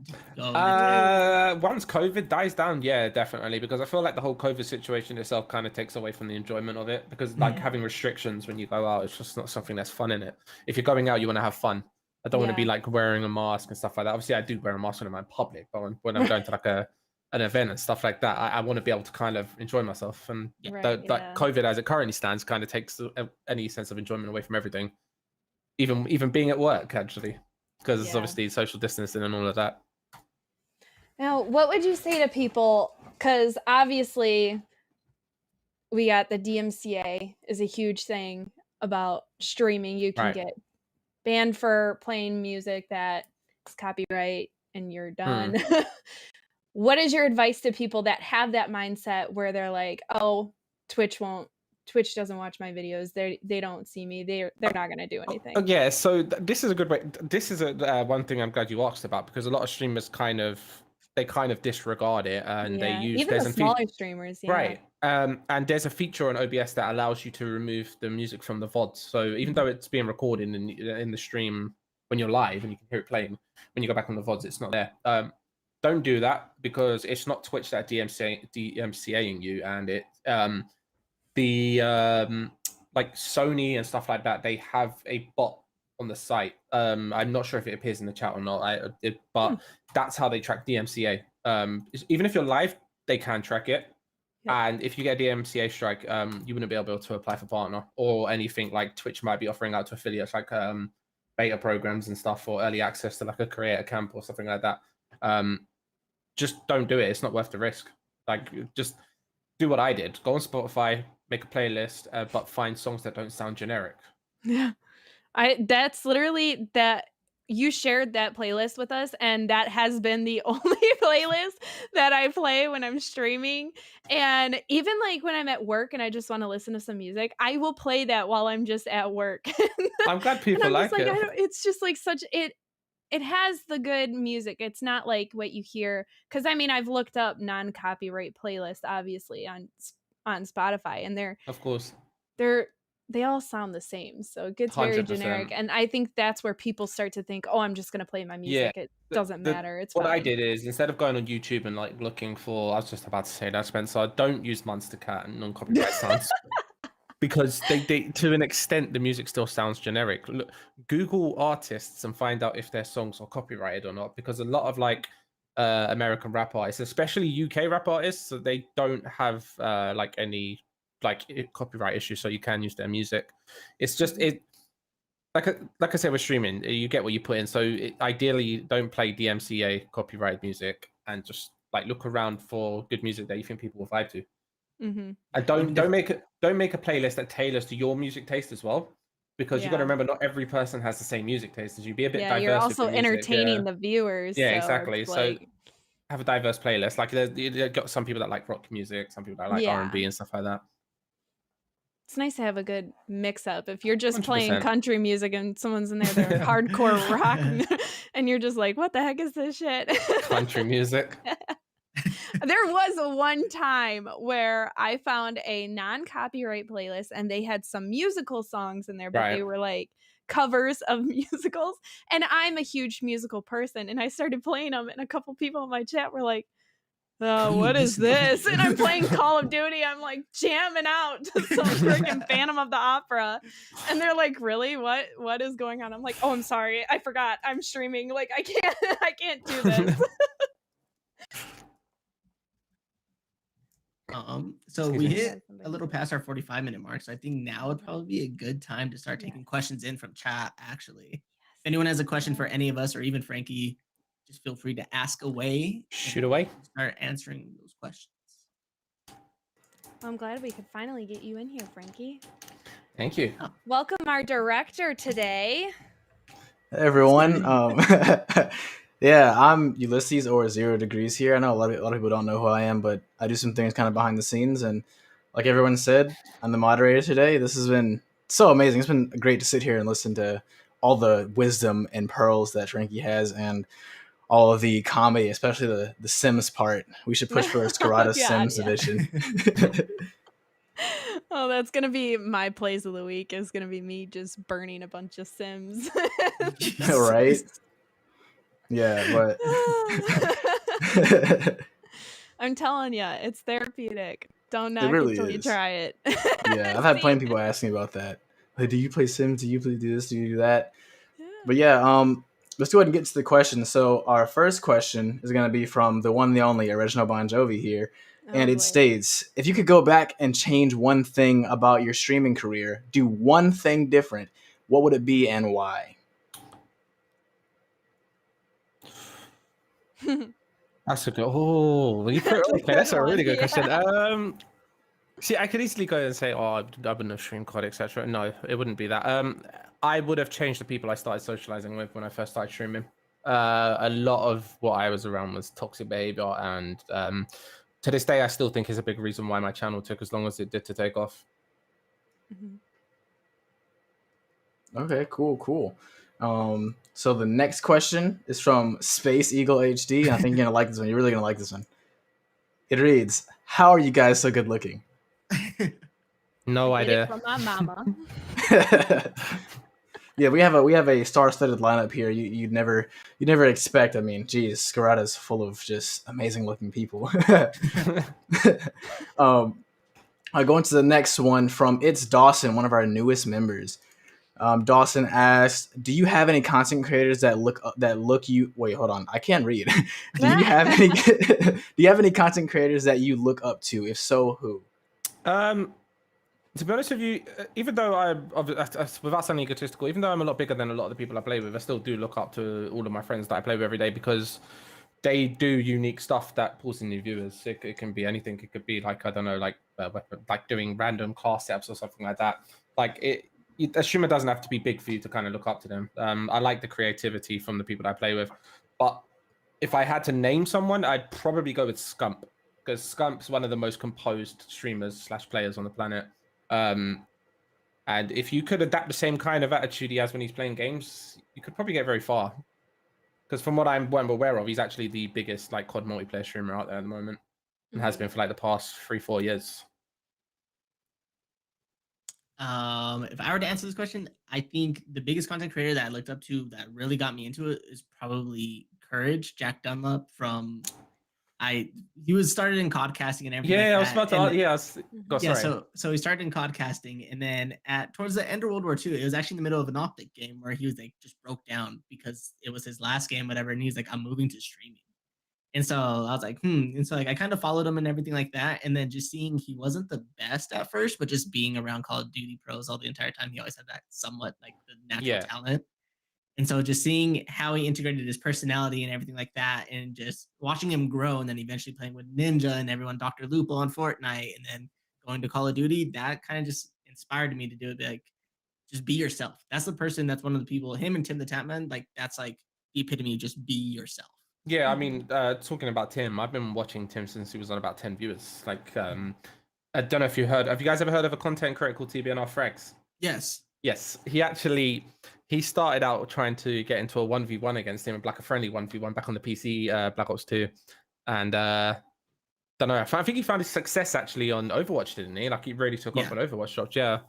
Once COVID dies down, yeah, definitely, because I feel like the whole COVID situation itself kind of takes away from the enjoyment of it, because like having restrictions when you go out, it's just not something that's fun in it. If you're going out, you want to have fun. I don't want to be like wearing a mask and stuff like that. Obviously, I do wear a mask when I'm in public, but when I'm going to like an event and stuff like that, I want to be able to kind of enjoy myself. And COVID, as it currently stands, kind of takes any sense of enjoyment away from everything, even being at work, actually, because it's obviously social distancing and all of that. Now, what would you say to people? Because obviously, we got the DMCA is a huge thing about streaming. You can get banned for playing music that is copyright, and you're done. What is your advice to people that have that mindset where they're like, oh, Twitch doesn't watch my videos. They don't see me. They're not going to do anything. Yeah. So this is a good way. This is one thing I'm glad you asked about, because a lot of streamers kind of disregard it, and they use even the smaller streamers. Right. And there's a feature on OBS that allows you to remove the music from the VODs. So even though it's being recorded in the stream when you're live and you can hear it playing, when you go back on the VODs, it's not there. Don't do that, because it's not Twitch that DMCAing you, and it like Sony and stuff like that, they have a bot on the site. I'm not sure if it appears in the chat or not. But that's how they track DMCA. Even if you're live, they can track it. Yep. And if you get a DMCA strike, you wouldn't be able to apply for partner or anything like Twitch might be offering out to affiliates, like beta programs and stuff, or early access to like a creator camp or something like that. Just don't do it. It's not worth the risk. Like, just do what I did. Go on Spotify, make a playlist, but find songs that don't sound generic. Yeah. That's literally that. You shared that playlist with us, and that has been the only playlist that I play when I'm streaming. And even like when I'm at work and I just want to listen to some music, I will play that while I'm just at work. I'm glad people like it. It's just like it has the good music. It's not like what you hear, because I mean, I've looked up non-copyright playlists obviously on Spotify, and they all sound the same, so it gets very 100%. generic. And I think that's where people start to think, oh, I'm just gonna play my music. It doesn't matter. It's what fine. I did is, instead of going on YouTube and like looking for, I was just about to say that, Spencer, don't use Monster Cat and non-copyright sounds. Because they to an extent the music still sounds generic. Look, Google artists and find out if their songs are copyrighted or not, because a lot of like American rap artists, especially UK rap artists, so they don't have like any like copyright issues, so you can use their music. It's just like I said with streaming, you get what you put in. So ideally, don't play DMCA copyrighted music, and just like look around for good music that you think people will vibe to. And don't make a playlist that tailors to your music taste as well, because you got to remember, not every person has the same music taste as you. Be a bit diverse. You're also entertaining the viewers. Yeah, exactly. So have a diverse playlist. Like you've got some people that like rock music, some people that like R&B and stuff like that. It's nice to have a good mix up. If you're just 100%. Playing country music and someone's in there, they're hardcore rock, and you're just like, what the heck is this shit? Country music. There was one time where I found a non-copyright playlist, and they had some musical songs in there, but they were like covers of musicals. And I'm a huge musical person, and I started playing them, and a couple people in my chat were like, oh, what is this? And I'm playing Call of Duty. I'm like jamming out to some freaking Phantom of the Opera. And they're like, really? What is going on? I'm like, oh, I'm sorry. I forgot. I'm streaming. Like, I can't do this. So we hit a little past our 45-minute mark. So I think now would probably be a good time to start taking questions in from chat, actually. If anyone has a question for any of us, or even Frankie, just feel free to ask away. Shoot away. Start answering those questions. Well, I'm glad we could finally get you in here, Frankie. Thank you. Welcome our director today. Hey, everyone. Yeah, I'm Ulysses, or 0 Degrees here. I know a lot of people don't know who I am, but I do some things kind of behind the scenes. And like everyone said, I'm the moderator today. This has been so amazing. It's been great to sit here and listen to all the wisdom and pearls that Frankie has, and all of the comedy, especially the Sims part. We should push for a SKIRATA Sims edition. Oh, that's going to be my plays of the week. Is going to be me just burning a bunch of Sims. Right? Yeah, but I'm telling you, it's therapeutic. Don't knock it really until you try it. Yeah, I've had plenty of people ask me about that. Like, do you play Sims? Do you play do this? Do you do that? But yeah, let's go ahead and get to the question. So our first question is going to be from the one and the only Original Bon Jovi here. And it states, if you could go back and change one thing about your streaming career, do one thing different, what would it be and why? That's a good. Oh, that's a really good question. See, I could easily go and say, "Oh, I wouldn't have streamed COD, etc." No, it wouldn't be that. I would have changed the people I started socializing with when I first started streaming. A lot of what I was around was toxic behavior, and to this day, I still think is a big reason why my channel took as long as it did to take off. Okay, cool. So the next question is from Space Eagle HD. I think you're gonna like this one. You're really gonna like this one. It reads, "How are you guys so good looking?" No idea. From my mama. Yeah, we have a star-studded lineup here. You'd never expect. I mean, geez, SKIRATA's full of just amazing looking people. I'll go into the next one from It's Dawson, one of our newest members. Dawson asked, "Do you have any content creators that look you? Wait, hold on, I can't read. Do you have any? Do you have any content creators that you look up to? If so, who?" To be honest with you, even though without sounding egotistical, even though I'm a lot bigger than a lot of the people I play with, I still do look up to all of my friends that I play with every day because they do unique stuff that pulls in new viewers. It can be anything. It could be like, I don't know, like doing random class setups or something like that. Like a streamer doesn't have to be big for you to kind of look up to them. I like the creativity from the people that I play with, but if I had to name someone, I'd probably go with Scump, because Scump's one of the most composed streamers / players on the planet. And if you could adapt the same kind of attitude he has when he's playing games, you could probably get very far. Because from what I'm aware of, he's actually the biggest like COD multiplayer streamer out there at the moment, and has been for like the past 3-4 years. If I were to answer this question, I think the biggest content creator that I looked up to that really got me into it is probably Courage, Jack Dunlop from. He was started in codcasting and everything. Yeah, like I was about to. So he started in codcasting, and then towards the end of World War II, it was actually in the middle of an optic game where he was like just broke down because it was his last game, whatever, and he's like, I'm moving to streaming. And so I was like, And so like I kind of followed him and everything like that, and then just seeing he wasn't the best at first, but just being around Call of Duty pros all the entire time, he always had that somewhat like the natural talent. And so just seeing how he integrated his personality and everything like that, and just watching him grow, and then eventually playing with Ninja and everyone, Dr. Lupo on Fortnite, and then going to Call of Duty, that kind of just inspired me to do it. Like, just be yourself. That's the person. That's one of the people. Him and Tim the Tatman. Like, that's like the epitome of just be yourself. Yeah, I mean, talking about Tim, I've been watching Tim since he was on about 10 viewers. Like, I don't know if you heard. Have you guys ever heard of a content creator called TBNR Frags? Yes. Yes, he started out trying to get into a 1v1 against him, like a friendly 1v1 back on the PC, Black Ops 2. And don't know, I think he found his success actually on Overwatch, didn't he? Like, he really took off on Overwatch shops. Yeah.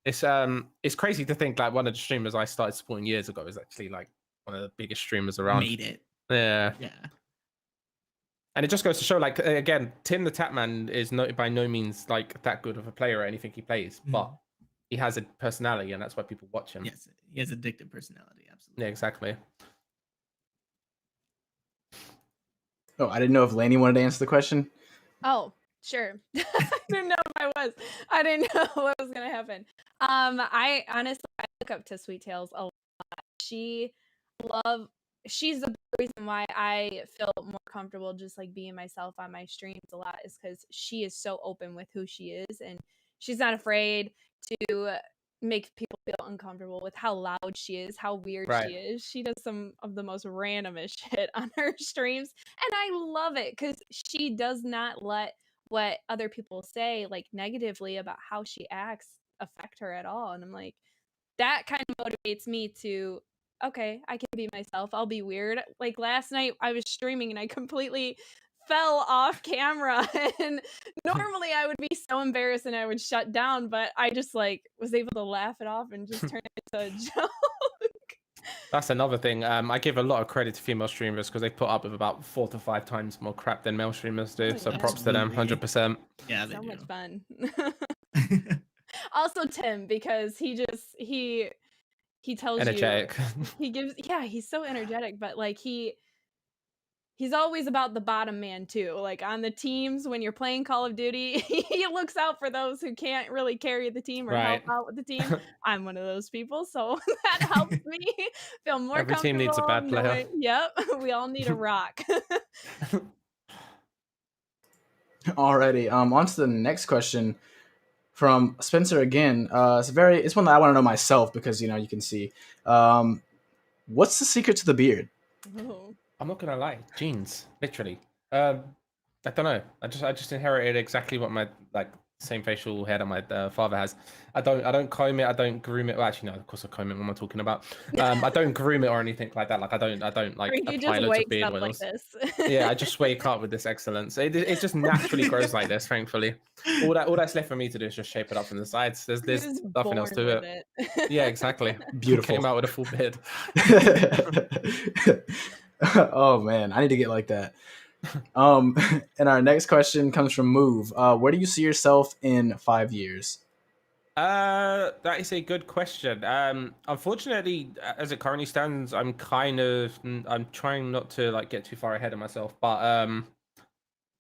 It's crazy to think like one of the streamers I started supporting years ago is actually like one of the biggest streamers around. Made it. Yeah. Yeah. And it just goes to show, like, again, Tim the Tatman is by no means like that good of a player or anything he plays, but he has a personality, and that's why people watch him. Yes, he has addictive personality. Absolutely. Yeah, exactly. Oh, I didn't know if Lainie wanted to answer the question. Oh, sure. I didn't know if I was. I didn't know what was gonna happen. I honestly look up to Sweet Tails a lot. She's the reason why I feel more comfortable just like being myself on my streams a lot, is because she is so open with who she is, and she's not afraid to make people feel uncomfortable with how loud she is, how weird she is. She does some of the most randomest shit on her streams, and I love it because she does not let what other people say like negatively about how she acts affect her at all. And I'm like, that kind of motivates me to, okay, I can be myself. I'll be weird. Like last night I was streaming and I completely fell off camera, and normally I would be so embarrassed and I would shut down, but I just like was able to laugh it off and just turn it into a joke. That's another thing. I give a lot of credit to female streamers because they put up with about 4 to 5 times more crap than male streamers do. So props to them, 100%. Yeah, so much fun. Also Tim, because he tells energetic. He's so energetic, but like he's always about the bottom man too. Like on the teams when you're playing Call of Duty, he looks out for those who can't really carry the team or help out with the team. I'm one of those people, so that helps me feel more Every comfortable. team needs a bad player. Yep, we all need a rock. Alrighty, on to the next question from Spencer again. It's one that I want to know myself because you can see. What's the secret to the beard? Oh. I'm not gonna lie, genes, literally. I don't know. I just inherited exactly what my same facial hair that my father has. I don't comb it. I don't groom it. Well, actually, no. Of course, I comb it. What am I talking about? I don't groom it or anything like that. Like I don't like apply loads of beard oils. Like this. Yeah, I just wake up with this excellence. It just naturally grows like this. Thankfully, all that's left for me to do is just shape it up from the sides. There's nothing else to it. Yeah, exactly. Beautiful. Came out with a full beard. Oh man, I need to get like that. And our next question comes from Move. Where do you see yourself in 5 years? That is a good question. Unfortunately, as it currently stands, I'm trying not to like get too far ahead of myself. But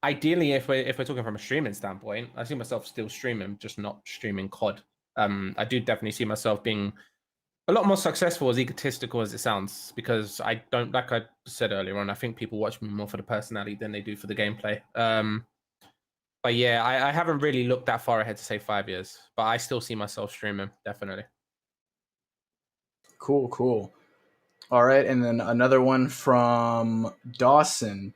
ideally, if we're talking from a streaming standpoint, I see myself still streaming, just not streaming COD. I do definitely see myself being a lot more successful, as egotistical as it sounds, because I don't, like I said earlier on, I think people watch me more for the personality than they do for the gameplay. But yeah, I haven't really looked that far ahead to say 5 years, but I still see myself streaming, definitely. Cool. All right, and then another one from Dawson.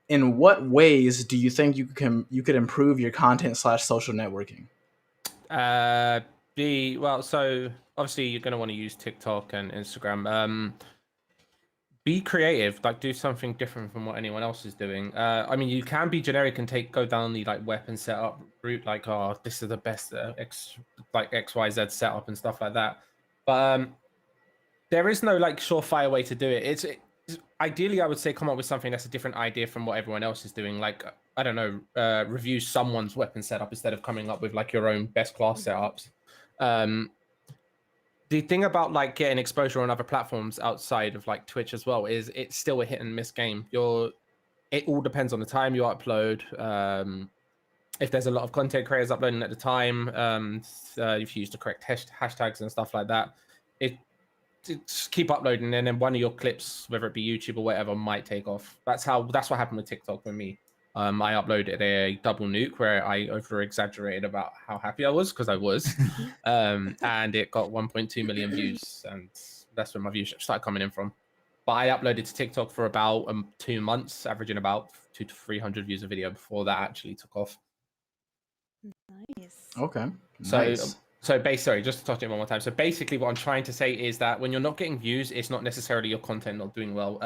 In what ways do you think you could improve your content / social networking? So obviously you're gonna want to use TikTok and Instagram. Be creative, like do something different from what anyone else is doing. I mean, you can be generic and go down the like weapon setup route, like, oh, this is the best XYZ setup and stuff like that. But there is no like surefire way to do it. It's ideally, I would say, come up with something that's a different idea from what everyone else is doing. Like, I don't know, review someone's weapon setup instead of coming up with like your own best class setups. The thing about like getting exposure on other platforms outside of like Twitch as well is it's still a hit and miss game. It all depends on the time you upload. If there's a lot of content creators uploading at the time, if you use the correct hashtags and stuff like that, just keep uploading, and then one of your clips, whether it be YouTube or whatever, might take off. That's what happened with TikTok with me. I uploaded a double nuke where I over exaggerated about how happy I was, because I was, and it got 1.2 million views, and that's where my viewership started coming in from. But I uploaded to TikTok for about 2 months, averaging about 200 to 300 views a video before that actually took off. Nice. Okay. Nice. Sorry, just to touch it one more time. So basically what I'm trying to say is that when you're not getting views, it's not necessarily your content not doing well.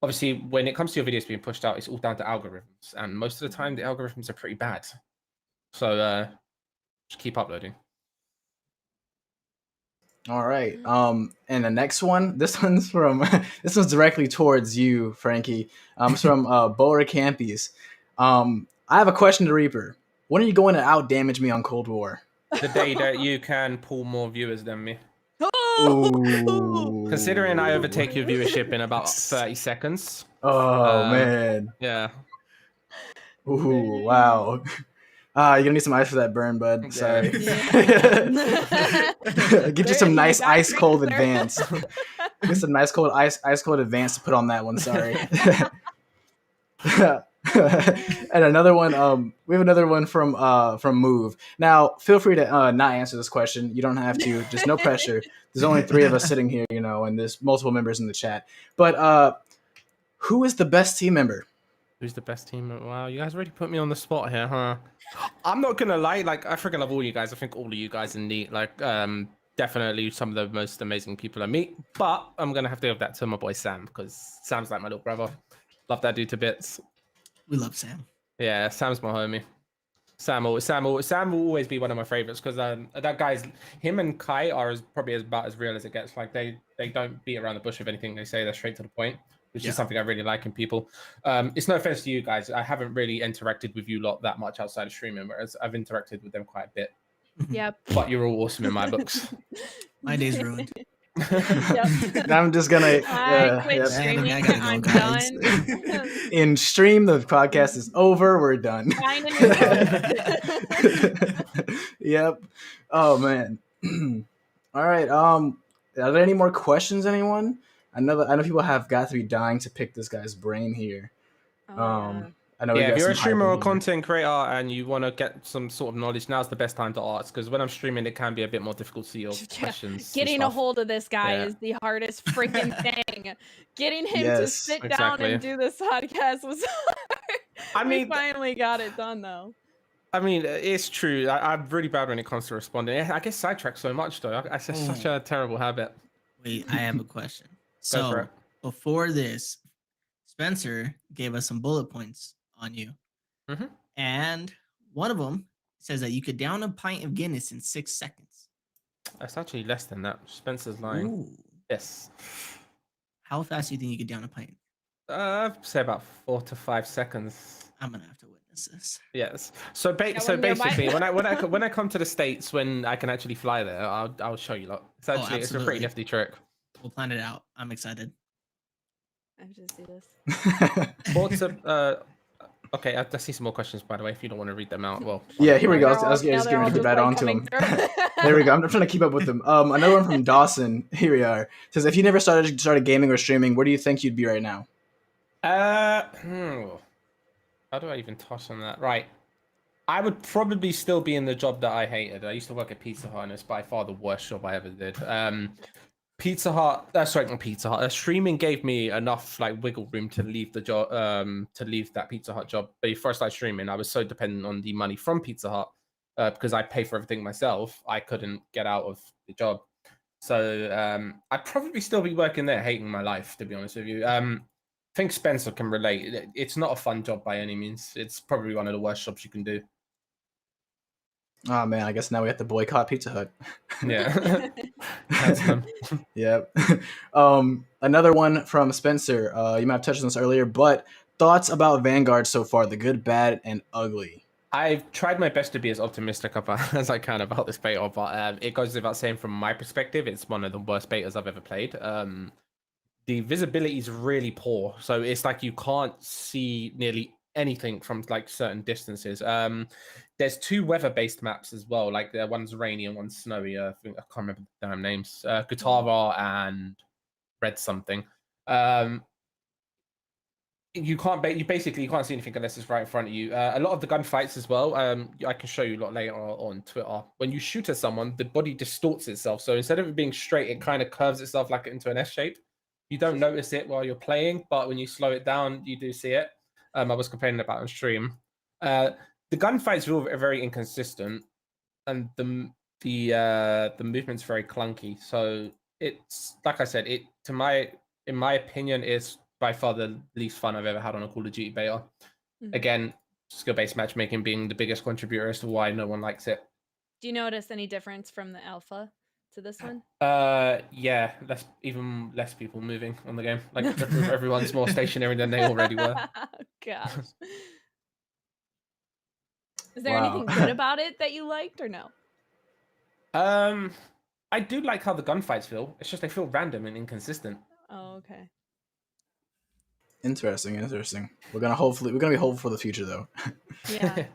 Obviously, when it comes to your videos being pushed out, it's all down to algorithms. And most of the time, the algorithms are pretty bad. So just keep uploading. All right. And the next one, this one's directly towards you, Frankie. It's from Boer Campies. I have a question to Reaper. When are you going to out damage me on Cold War? The day that you can pull more viewers than me. Ooh. Considering I overtake your viewership in about 30 seconds. Oh man. Yeah. Ooh, wow. You're gonna need some ice for that burn, bud. Sorry. Yeah. Get you some nice ice cold advance. Get some nice cold ice cold advance to put on that one. Sorry. And another one. We have another one from Move. Now, feel free to not answer this question. You don't have to. Just no pressure. There's only 3 of us sitting here, and there's multiple members in the chat. But who is the best team member? Who's the best team? Wow, you guys already put me on the spot here, huh? I'm not gonna lie, like I freaking love all you guys. I think all of you guys are neat. Like, definitely some of the most amazing people I meet. But I'm gonna have to give that to my boy Sam, because Sam's like my little brother. Love that dude to bits. We love Sam. Yeah, Sam's my homie. Sam will always be one of my favorites, because him and Kai are probably about as real as it gets. Like they don't beat around the bush with anything they say. They're straight to the point, which is something I really like in people. It's no offense to you guys. I haven't really interacted with you lot that much outside of streaming, whereas I've interacted with them quite a bit. Yep. But you're all awesome in my books. My day's ruined. Yep. I'm just gonna. I quit streaming. I'm done. In stream, the podcast is over. We're done. Yep. Oh man. All right. Are there any more questions? Anyone? I know people have got to be dying to pick this guy's brain here. Yeah. I know. Yeah, if you're a streamer or here. content creator and you want to get some sort of knowledge, now's the best time to ask, because when I'm streaming, it can be a bit more difficult to see your questions. Getting a hold of this guy is the hardest freaking thing. Getting him to sit down and do this podcast was hard. I mean, we finally got it done though. I mean, it's true. I'm really bad when it comes to responding. I get sidetracked so much though. It's such a terrible habit. Wait, I have a question. So before this, Spencer gave us some bullet points on you. Mm-hmm. And one of them says that you could down a pint of Guinness in 6 seconds. That's actually less than that. Spencer's lying. Ooh. Yes. How fast do you think you could down a pint? I'd say about 4 to 5 seconds. I'm gonna have to witness nemesis. Yes. So Yeah, so when you're my- basically, when I come to the States, when I can actually fly there, I'll show you lot. It's actually it's a pretty absolutely. nifty trick. We'll plan it out. I'm excited. I have to see this. What's okay, I see some more questions, by the way. If you don't want to read them out, well. Yeah, here we go. Now I was they're all getting ready to just, get like, onto coming them. through. There we go. I'm trying to keep up with them. Another one from Dawson. Here we are. It says, if you never started gaming or streaming, where do you think you'd be right now? How do I even touch on that? Right. I would probably still be in the job that I hated. I used to work at Pizza Hut, and it's by far the worst job I ever did. Pizza Hut, sorry, not Pizza Hut. Streaming gave me enough like wiggle room to leave the job, to leave that Pizza Hut job. But before I started streaming, I was so dependent on the money from Pizza Hut because I pay for everything myself. I couldn't get out of the job, so I'd probably still be working there, hating my life. To be honest with you, I think Spencer can relate. It's not a fun job by any means. It's probably one of the worst jobs you can do. Oh man, I guess now we have to boycott Pizza Hut. Yeah. That's them. Yep. Another one from Spencer. You might have touched on this earlier, but thoughts about Vanguard so far, the good, bad, and ugly. I've tried my best to be as optimistic about as I can about this beta, but it goes without saying from my perspective, it's one of the worst betas I've ever played. The visibility is really poor, so it's like you can't see nearly anything from like certain distances. There's 2 weather-based maps as well, like one's rainy and one's snowy. I think I can't remember the damn names. Guitarra and Red something. You basically can't see anything unless it's right in front of you. A lot of the gunfights as well. I can show you a lot later on Twitter. When you shoot at someone, the body distorts itself. So instead of it being straight, it kind of curves itself like into an S shape. You don't notice it while you're playing, but when you slow it down, you do see it. I was complaining about on stream. The gunfights are very inconsistent, and the movement's very clunky. So it's like I said, in my opinion, is by far the least fun I've ever had on a Call of Duty beta. Mhm. Again, skill-based matchmaking being the biggest contributor as to why no one likes it. Do you notice any difference from the alpha to this one? Yeah, even less people moving on the game. Like everyone's more stationary than they already were. Gosh. Is there Wow. anything good about it that you liked or no? I do like how the gunfights feel. It's just they feel random and inconsistent. Oh, okay. Interesting. We're gonna be hopeful for the future though. Yeah.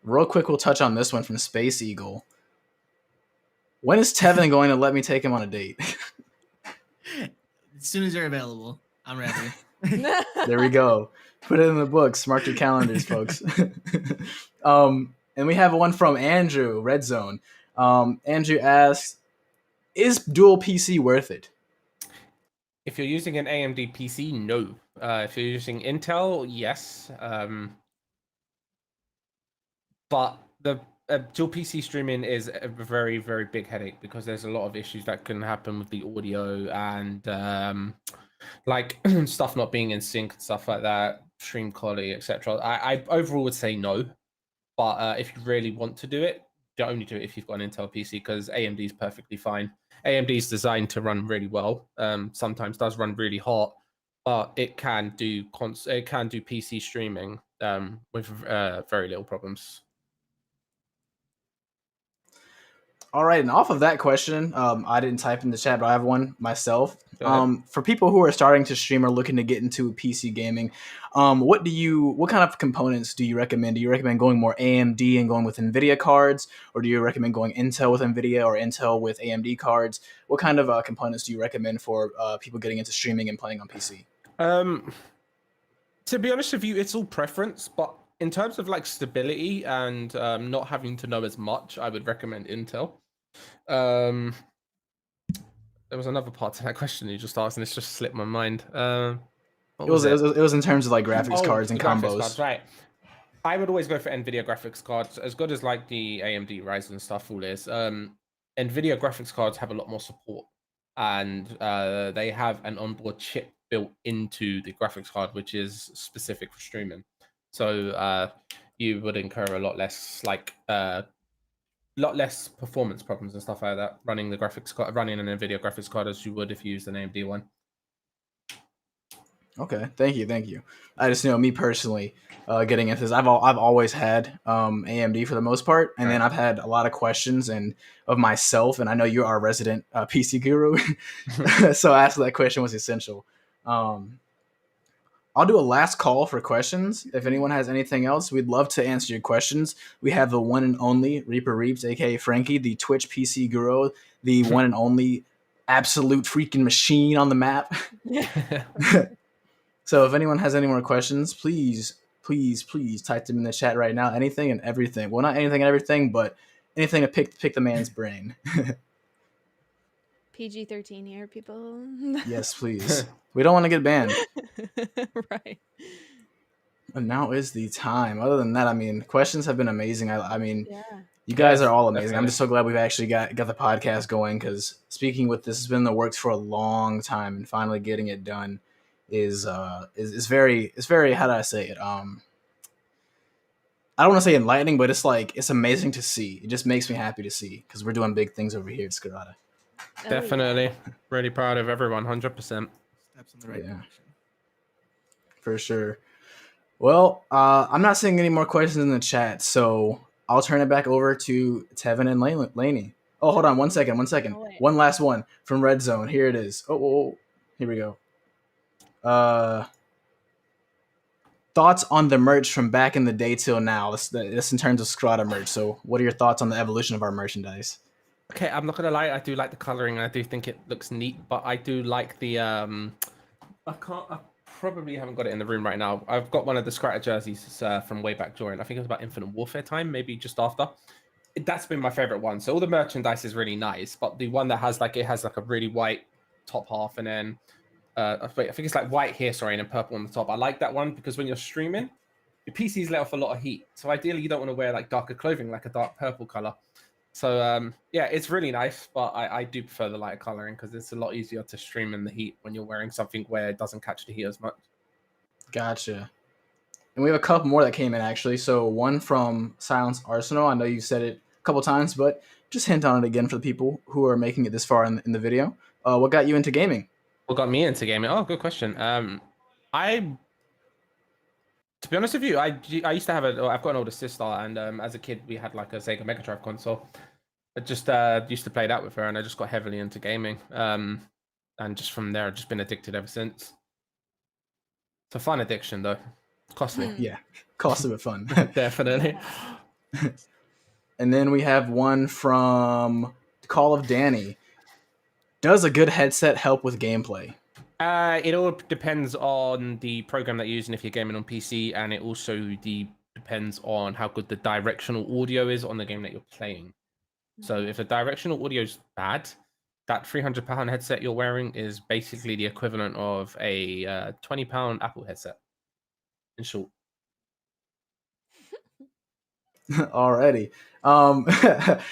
Real quick, we'll touch on this one from Space Eagle. When is Tevin going to let me take him on a date? As soon as you're available, I'm ready. There we go. Put it in the books. Mark your calendars, folks. And we have one from Andrew, Red Zone. Andrew asks, is dual PC worth it? If you're using an AMD PC, no. If you're using Intel, yes. But the dual PC streaming is a very, very big headache because there's a lot of issues that can happen with the audio and like stuff not being in sync and stuff like that, stream quality, etc. I overall would say no. But if you really want to do it, you only do it if you've got an Intel PC because AMD is perfectly fine. AMD is designed to run really well. Sometimes does run really hot, but it can do PC streaming with very little problems. All right, and off of that question, I didn't type in the chat, but I have one myself. For people who are starting to stream or looking to get into PC gaming, what kind of components do you recommend? Do you recommend going more AMD and going with NVIDIA cards, or do you recommend going Intel with NVIDIA or Intel with AMD cards? What kind of components do you recommend for people getting into streaming and playing on PC? To be honest with you, it's all preference, but in terms of like stability and not having to know as much, I would recommend Intel. There was another part to that question you just asked, and it's just slipped my mind. It was in terms of like graphics cards and combos. Cards, right. I would always go for NVIDIA graphics cards, as good as like the AMD Ryzen stuff all is. NVIDIA graphics cards have a lot more support, and they have an onboard chip built into the graphics card, which is specific for streaming. So you would incur a lot less performance problems and stuff like that running an NVIDIA graphics card as you would if you used an AMD one. Okay, thank you. I just me personally, getting into this, I've always had AMD for the most part, and then I've had a lot of questions and of myself, and I know you're our resident PC guru, so asking that question was essential. I'll do a last call for questions. If anyone has anything else, we'd love to answer your questions. We have the one and only ReaperReapz, aka Frankie, the Twitch PC guru, the one and only absolute freaking machine on the map. So if anyone has any more questions, please type them in the chat right now. Anything and everything. Well, not anything and everything, but anything to pick the man's brain. PG-13 here, people. Yes, please. We don't want to get banned. Right. And now is the time. Other than that, I mean, questions have been amazing. I mean, Yeah. you guys are all amazing. Definitely. I'm just so glad we've actually got the podcast going, because speaking with this has been in the works for a long time, and finally getting it done is very, how do I say it? I don't want to say enlightening, but it's amazing to see. It just makes me happy to see, because we're doing big things over here at SKIRATA. Oh, Definitely. yeah. Really proud of everyone, 100%. Steps in the right direction. For sure. Well, I'm not seeing any more questions in the chat, so I'll turn it back over to Tevin and Lainie. Oh, hold on 1 second. Oh, wait. One last one from Red Zone. Here it is. Oh, here we go. Thoughts on the merch from back in the day till now. This in terms of SKIRATA merch. So what are your thoughts on the evolution of our merchandise? Okay, I'm not gonna lie, I do like the coloring, and I do think it looks neat, but I do like the I probably haven't got it in the room right now. I've got one of the SKIRATA jerseys from way back during, I think it was about Infinite Warfare time, maybe just after. That's been my favorite one. So all the merchandise is really nice, but the one that has like a really white top half, and then I think it's like white here, sorry, and then purple on the top. I like that one because when you're streaming, your PCs let off a lot of heat. So ideally you don't want to wear like darker clothing, like a dark purple color. So yeah, it's really nice, but I do prefer the lighter coloring because it's a lot easier to stream in the heat when you're wearing something where it doesn't catch the heat as much. Gotcha. And we have a couple more that came in, actually. So one from Silence Arsenal. I know you said it a couple times, but just hint on it again for the people who are making it this far in the video. What got you into gaming? What got me into gaming? Oh, good question. To be honest with you, I used to have I've got an older sister, and as a kid we had like a Sega Mega Drive console. I just used to play that with her, and I just got heavily into gaming. And just from there, I've just been addicted ever since. It's a fun addiction, though. It's costly. Yeah, costly but fun. Definitely. And then we have one from Call of Danny. Does a good headset help with gameplay? It all depends on the program that you're using if you're gaming on PC, and it also depends on how good the directional audio is on the game that you're playing. So if the directional audio is bad, that £300 headset you're wearing is basically the equivalent of a £20 Apple headset, in short. Alrighty.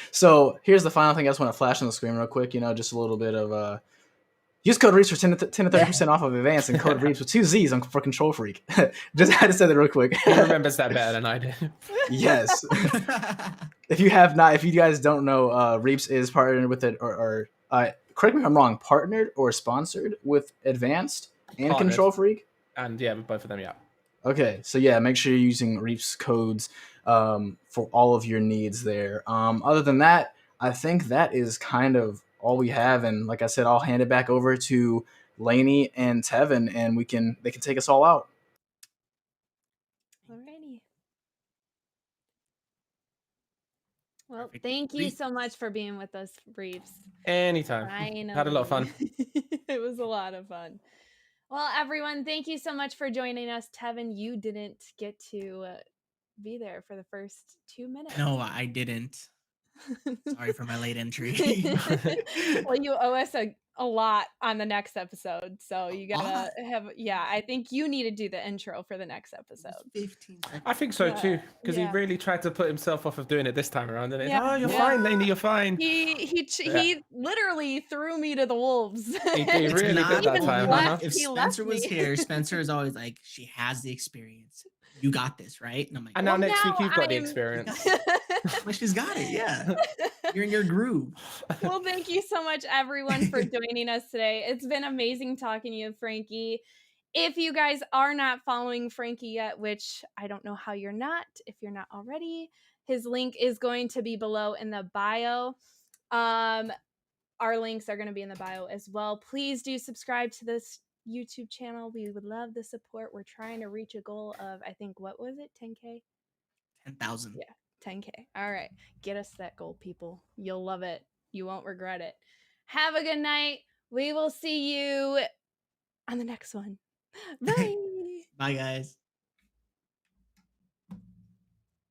So here's the final thing I just want to flash on the screen real quick. Just a little bit of use code ReaPReapz for 10 to 30% off of Advanced, and code ReaPReapz with 2 Z's for Control Freak. Just had to say that real quick. He remembers that better than I did. Yes. If you guys don't know, ReaPReapz is partnered with it, or correct me if I'm wrong, partnered or sponsored with Advanced and Partnered. Control Freak? And yeah, with both of them, yeah. Okay, so yeah, make sure you're using ReaPReapz codes for all of your needs there. Other than that, I think that is kind of all we have, and like I said, I'll hand it back over to Lainie and Tevin, and they can take us all out. Alrighty. Well, thank you so much for being with us, Reeves. Anytime. Had a lot of fun. It was a lot of fun. Well, everyone, thank you so much for joining us. Tevin, you didn't get to be there for the first 2 minutes. No, I didn't. Sorry for my late entry. Well, you owe us a lot on the next episode, so you gotta have. Yeah, I think you need to do the intro for the next episode. 15 seconds. I think so too, because he really tried to put himself off of doing it this time around, and Yeah. you're fine, Lainie, you're fine. He literally threw me to the wolves. He really did that time. If Spencer was here, Spencer is always like, she has the experience. You got this, right? And I'm like, and now next week you've got the experience. Well, she's got it, yeah. You're in your groove. Well, thank you so much, everyone, for joining us today. It's been amazing talking to you, Frankie. If you guys are not following Frankie yet, which I don't know how you're not, if you're not already, his link is going to be below in the bio. Our links are going to be in the bio as well. Please do subscribe to this YouTube channel. We would love the support. We're trying to reach a goal of, I think, what was it? 10K? 10,000. Yeah, 10K. All right. Get us that goal, people. You'll love it. You won't regret it. Have a good night. We will see you on the next one. Bye. Bye, guys.